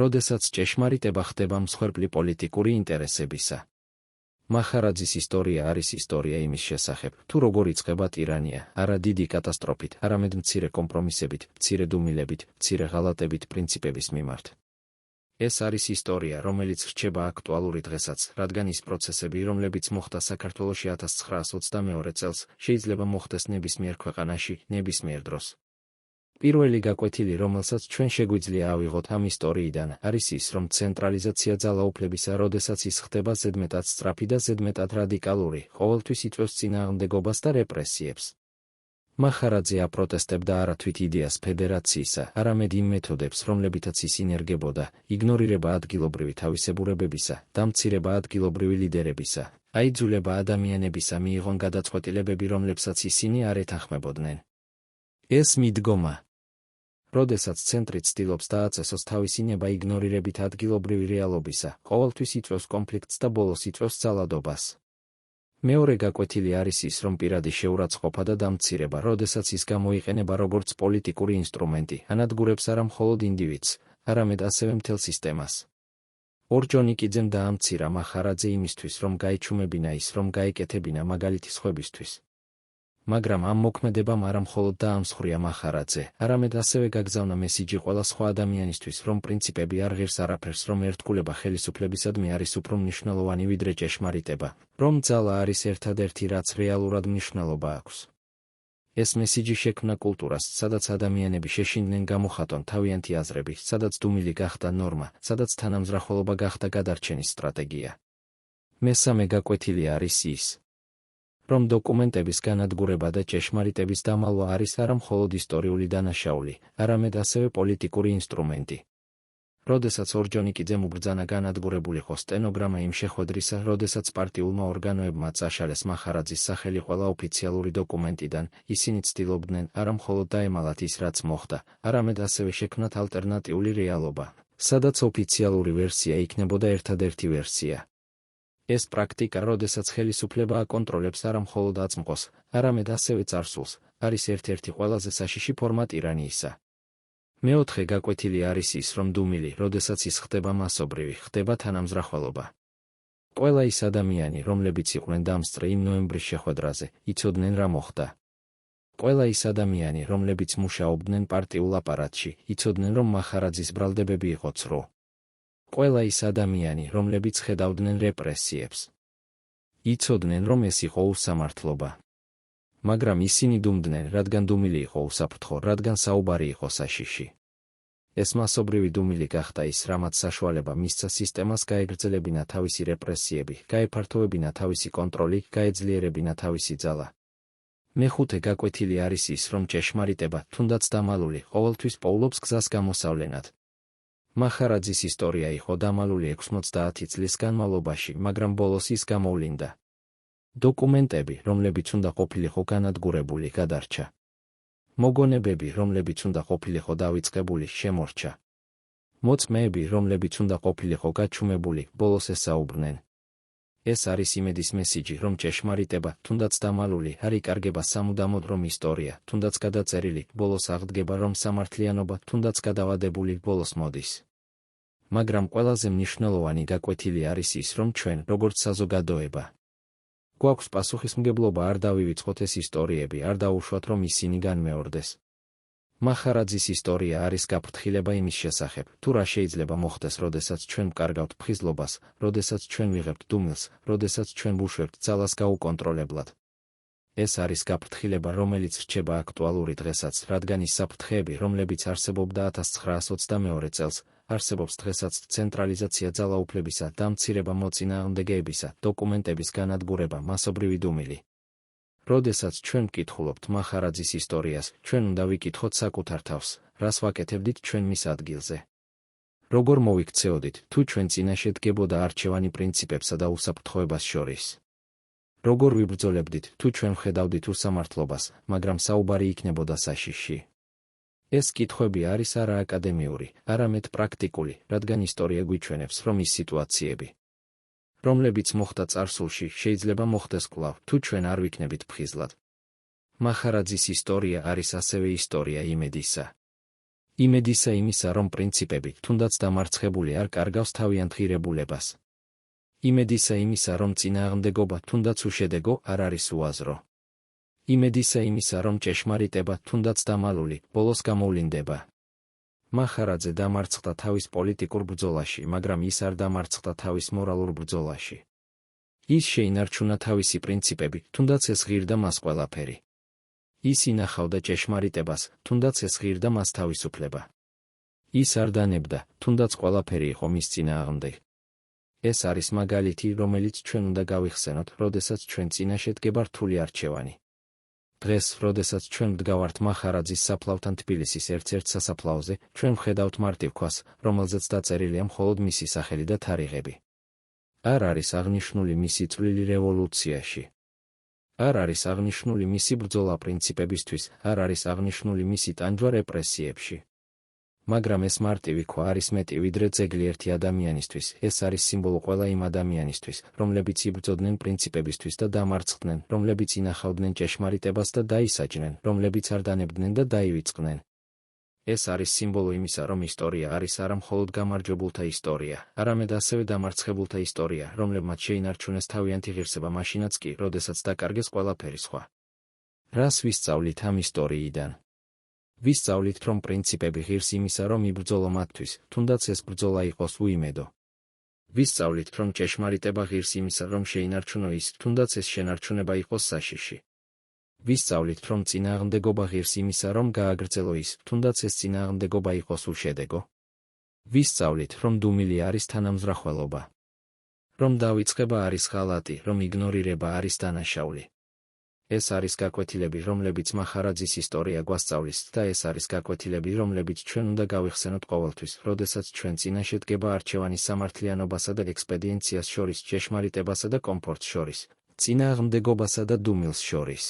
Speaker 1: როდესაც ჭეშმარიტება ხდება მსხვერპლი პოლიტიკური ინტერესებისა. მახარაძის ისტორია არის ისტორია იმის შესახებ, თუ როგორ იწყება ტირანია, არა დიდი კატასტროფით, არამედ მცირე კომპრომისებით, მცირე დუმილებით, მცირე ღალატებით პრინციპების მიმართ. ეს არის ისტორია, რომელიც რჩება აქტუალური დღესაც, რადგან ის პროცესები, რომლებიც მოხდა საქართველოში 1922 წელს, შეიძლება მოხდეს ნებისმიერ ქვეყანაში, ნებისმიერ დროს. პირველი გაკვეთილი, რომელსაც ჩვენ შეგვიძლია ავიღოთ ამ ისტორიიდან, არის ის, რომ ცენტრალიზაცია ძალაუფლებისა, როდესაც ის ხდება ზედმეტად სწრაფი და ზედმეტად რადიკალური, ყოველთვის იწვევს წინააღმდეგობას და რეპრესიებს. მახარაძე აპროტესტებდა არა თვით იდეას ფედერაციისა, არამედ იმ მეთოდებს, რომლებითაც ის ინერგებოდა, იგნორირება ადგილობრივი თავისებურებებისა, დამცირება ადგილობრივი ლიდერებისა, აიძულება ადამიანებისა მიიღონ გადაწყვეტილებები, რომლებსაც ისინი არ ეთანხმებოდნენ. ეს მიდგომა, როდესაც ცენტრი ცდილობს დააწესოს თავისი ნება იგნორირებით ადგილობრივი რეალობისა, ყოველთვის იწვევს კონფლიქტს და ბოლოს იწვევს ძალადობას. მეორე გაკვეთილი არის ის, რომ პირადი შეურაცხყოფა და დამცირება, როდესაც ის გამოიყენება როგორც პოლიტიკური ინსტრუმენტი, ანადგურებს არა მხოლოდ ინდივიდს, არამედ ასევე მთელ სისტემას. ორჯონიკიძემ დაამცირა მახარაძე იმისთვის, რომ გაიჩუმებინა ის, რომ გაეკეთებინა მაგალითი სხვებისთვის. მაგრამ ამ მოქმედებამ არა მხოლოდ დაამსხვრია მახარაძე, არამედ ასევე გაგზავნა მესიჯი ყველა სხვა ადამიანისთვის, რომ პრინციპები არ ღირს არაფერს, რომ ერთგულება ხელისუფლებისადმი არის უფრო მნიშვნელოვანი ვიდრე ჭეშმარიტება, რომ ძალა არის ერთადერთი, რაც რეალურად მნიშვნელობა აქვს. ეს მესიჯი შექმნა კულტურას, სადაც ადამიანები შეშინდნენ გამოხატონ თავიანთი აზრები, სადაც დუმილი გახდა ნორმა, სადაც თანამზრახველობა გახდა გადარჩენის სტრატეგია. მესამე გაკვეთილი არის ის, რომ დოკუმენტების განადგურება და ჭეშმარიტების დამალვა არის არა მხოლოდ ისტორიული დანაშაული, არამედ ასევე პოლიტიკური ინსტრუმენტი. როდესაც ორჯონიკიძემ უბრძანა განადგურებულიყო სტენოგრამა იმ შეხვედრისა, როდესაც პარტიულმა ორგანოებმა წაშალეს მახარაძის სახელი ყველა ოფიციალური დოკუმენტიდან, ისინი ცდილობდნენ არა მხოლოდ დაემალათ ის, რაც მოხდა, არამედ ასევე შექმნათ ალტერნატიული რეალობა, სადაც ოფიციალური ვერსია იქნებოდა ერთადერთი ვერსია. ეს პრაქტიკა, როდესაც ხელისუფლება აკონტროლებს არა მხოლოდ აწმყოს, არამედ ასევე წარსულს, არის ერთ-ერთი ყველაზე საშიში ფორმა ტირანიისა. მეოთხე გაკვეთილი არის ის, რომ დუმილი, როდესაც ის ხდება მასობრივი, ხდება თანამზრახველობა. ყველა ის ადამიანი, რომლებიც იყვნენ დამსწრე იმ ნოემბრის შეხვედრაზე, იცოდნენ რა მოხდა. ყველა ის ადამიანი, რომლებიც მუშაობდნენ პარტიულ აპარატში, იცოდნენ რომ მახარაძის ბრალდებები იყო ცრო. ყველა ის ადამიანი, რომლებიც ხედავდნენ რეპრესიებს, იცოდნენ რომ ეს იყო უსამართლობა. მაგრამ ისინი დუმდნენ, რადგან დუმილი იყო უსაფრთხო, რადგან საუბარი იყო საშიში. ეს მასობრივი დუმილი გახდა ის, რამაც საშუალება მისცა სისტემას გაეგრძელებინა თავისი რეპრესიები, გაეფართოვებინა თავისი კონტროლი, გაეძლიერებინა თავისი ძალა. მეხუთე გაკვეთილი არის ის, რომ ჭეშმარიტება, თუნდაც დამალული, ყოველთვის პოულობს გზას გამოსავლენად. მახარაძის ისტორია იყო დამალული 90 წლის განმავლობაში, მაგრამ ბოლოს ის გამოვლინდა. დოკუმენტები, რომლებიც უნდა ყოფილიყო განადგურებული, გადარჩა. მოგონებები, რომლებიც უნდა ყოფილიყო დავიწყებული, შემორჩა. მოწმეები, რომლებიც უნდა ყოფილიყო გაჩუმებული, ბოლოს ესაუბრნენ. ეს არის იმედის მესიჯი, რომ ჭეშმარიტება, თუნდაც დამალული, არ იკარგება სამუდამოდ, რომ ისტორია, თუნდაც გადაწერილი, ბოლოს აღდგება, რომ სამართლიანობა, თუნდაც გადავადებული, ბოლოს მოდის. მაგრამ ყველაზე მნიშვნელოვანი გაკვეთილი არის ის, რომ ჩვენ, როგორც საზოგადოება, გვაქვს პასუხისმგებლობა არ დავივიწყოთ ეს ისტორიები, არ დაუშვათ, რომ ისინი განმეორდეს. მახარაძის ისტორია არის გაფრთხილება იმის შესახებ, თუ რა შეიძლება მოხდეს, როდესაც ჩვენ ვკარგავთ ფხიზლობას, როდესაც ჩვენ ვიღებთ დუმილს, როდესაც ჩვენ ვუშვებთ ძალას გაუკონტროლებლად. ეს არის გაფრთხილება, რომელიც რჩება აქტუალური დღესაც, რადგან ის საფრთხეები, რომლებიც არსებობდა 1922 წელს, არსებობს დღესაც ცენტრალიზაცია ძალაუფლებისა, დამცირება მოწინააღმდეგეებისა, დოკუმენტების განადგურება, მასობრივი დუმილი. როდესაც ჩვენ ვკითხულობთ მახარაძის ისტორიას, ჩვენ უნდა ვიკითხოთ საკუთარ თავს, რას ვაკეთებდით ჩვენ მის ადგილზე. როგორ მოვიქცეოდით, თუ ჩვენ წინაშე დგებოდა არჩევანი პრინციპებსა და უსაფრთხოებას შორის. როგორ ვიბრძოლებდით, თუ ჩვენ ვხედავდით უსამართლობას, მაგრამ საუბარი იქნებოდა საშიში. ეს კითხვები არის არა აკადემიური, არამედ პრაქტიკული, რადგან ისტორია გვიჩვენებს, რომ ის სიტუაციები, რომლებიც მოხდა წარსულში, შეიძლება მოხდეს კვლავ, თუ ჩვენ არ ვიქნებით ფხიზლად. მახარაძის ისტორია არის ასევე ისტორია იმედისა. იმედისა იმისა, რომ პრინციპები, თუნდაც დამარცხებული, არ კარგავს თავიანთ ღირებულებას. იმედისა იმისა, რომ წინააღმდეგობა, თუნდაც უშედეგო, არ არის უაზრო. იმედისა იმისა, რომ ჭეშმარიტება, თუნდაც დამალული, ბოლოს გამოვლინდება. მახარაძე დამარცხდა თავის პოლიტიკურ ბრძოლაში, მაგრამ ის არ დამარცხდა თავის მორალურ ბრძოლაში. ის შეინარჩუნა თავისი პრინციპები, თუნდაც ეს ღირდა მას ყველაფერი. ის ინახავდა ჭეშმარიტებას, თუნდაც ეს ღირდა მას თავისუფლება. ის არ დანებდა, თუნდაც ყველაფერი იყო მის წინააღმდეგ. ეს არის მაგალითი, რომელიც ჩვენ უნდა გავიხსენოთ, როდესაც ჩვენ წინაშე დგება რთული არჩევანი. დღეს, როდესაც ჩვენ ვდგავართ მახარაძის საფლავთან თბილისის ერთ-ერთ სასაფლაოზე, ჩვენ ვხედავთ მარტივქვას, რომელზეც დაწერილია მხოლოდ მისი სახელი და თარიღები. არ არის აღნიშნული მისი წვლილი რევოლუციაში. არ არის აღნიშნული მისი ბრძოლა პრინციპებისთვის, არ არის აღნიშნული მისი ტანჯვა რეპრესიებში. მაგრამ ეს მარტივი ქვა არის მეტი ვიდრე ძეგლი ერთი ადამიანისთვის, ეს არის სიმბოლო ყველა იმ ადამიანისთვის, რომლებიც იბრძოდნენ პრინციპებისთვის და დამარცხდნენ, რომლებიც ინახავდნენ ჭეშმარიტებას და დაისაჯნენ, რომლებიც არ დანებდნენ და დაივიწყდნენ. ეს არის სიმბოლო იმისა, რომ ისტორია არის არა მხოლოდ გამარჯვებულთა ისტორია, არამედ ასევე დამარცხებულთა ისტორია, რომლებმაც შეინარჩუნეს თავიანთი ღირსება მაშინაც კი, როდესაც დაკარგეს ყველაფერი სხვა. რას ვისწავლით ამ ისტორიიდან? ვისწავლით, რომ პრინციპები ღირს იმისა, რომ იბრძოლო მათთვის, თუნდაც ეს ბრძოლა იყოს უიმედო. ვისწავლით, რომ ჭეშმარიტება ღირს იმისა, რომ შეინარჩუნო ის, თუნდაც ეს შენარჩუნება იყოს საშიში. ვისწავლით, რომ წინააღმდეგობა ღირს იმისა, რომ გააგრძელო ის, თუნდაც ეს წინააღმდეგობა იყოს უშედეგო. ვისწავლით, რომ დუმილი არის თანამზრახველობა. რომ დავიწყება არის ღალატი, რომ იგნორირება არის დანაშაული. ეს არის გაკვეთილები, რომლებიც მახარაძის ისტორია გვასწავლის და ეს არის გაკვეთილები, რომლებიც ჩვენ უნდა გავიხსენოთ ყოველთვის, როდესაც ჩვენ წინაშე დგება არჩევანი სამართლიანობასა და ექსპედიენციას შორის, ჭეშმარიტებასა და კომფორტს შორის, წინააღმდეგობასა და დუმილს შორის.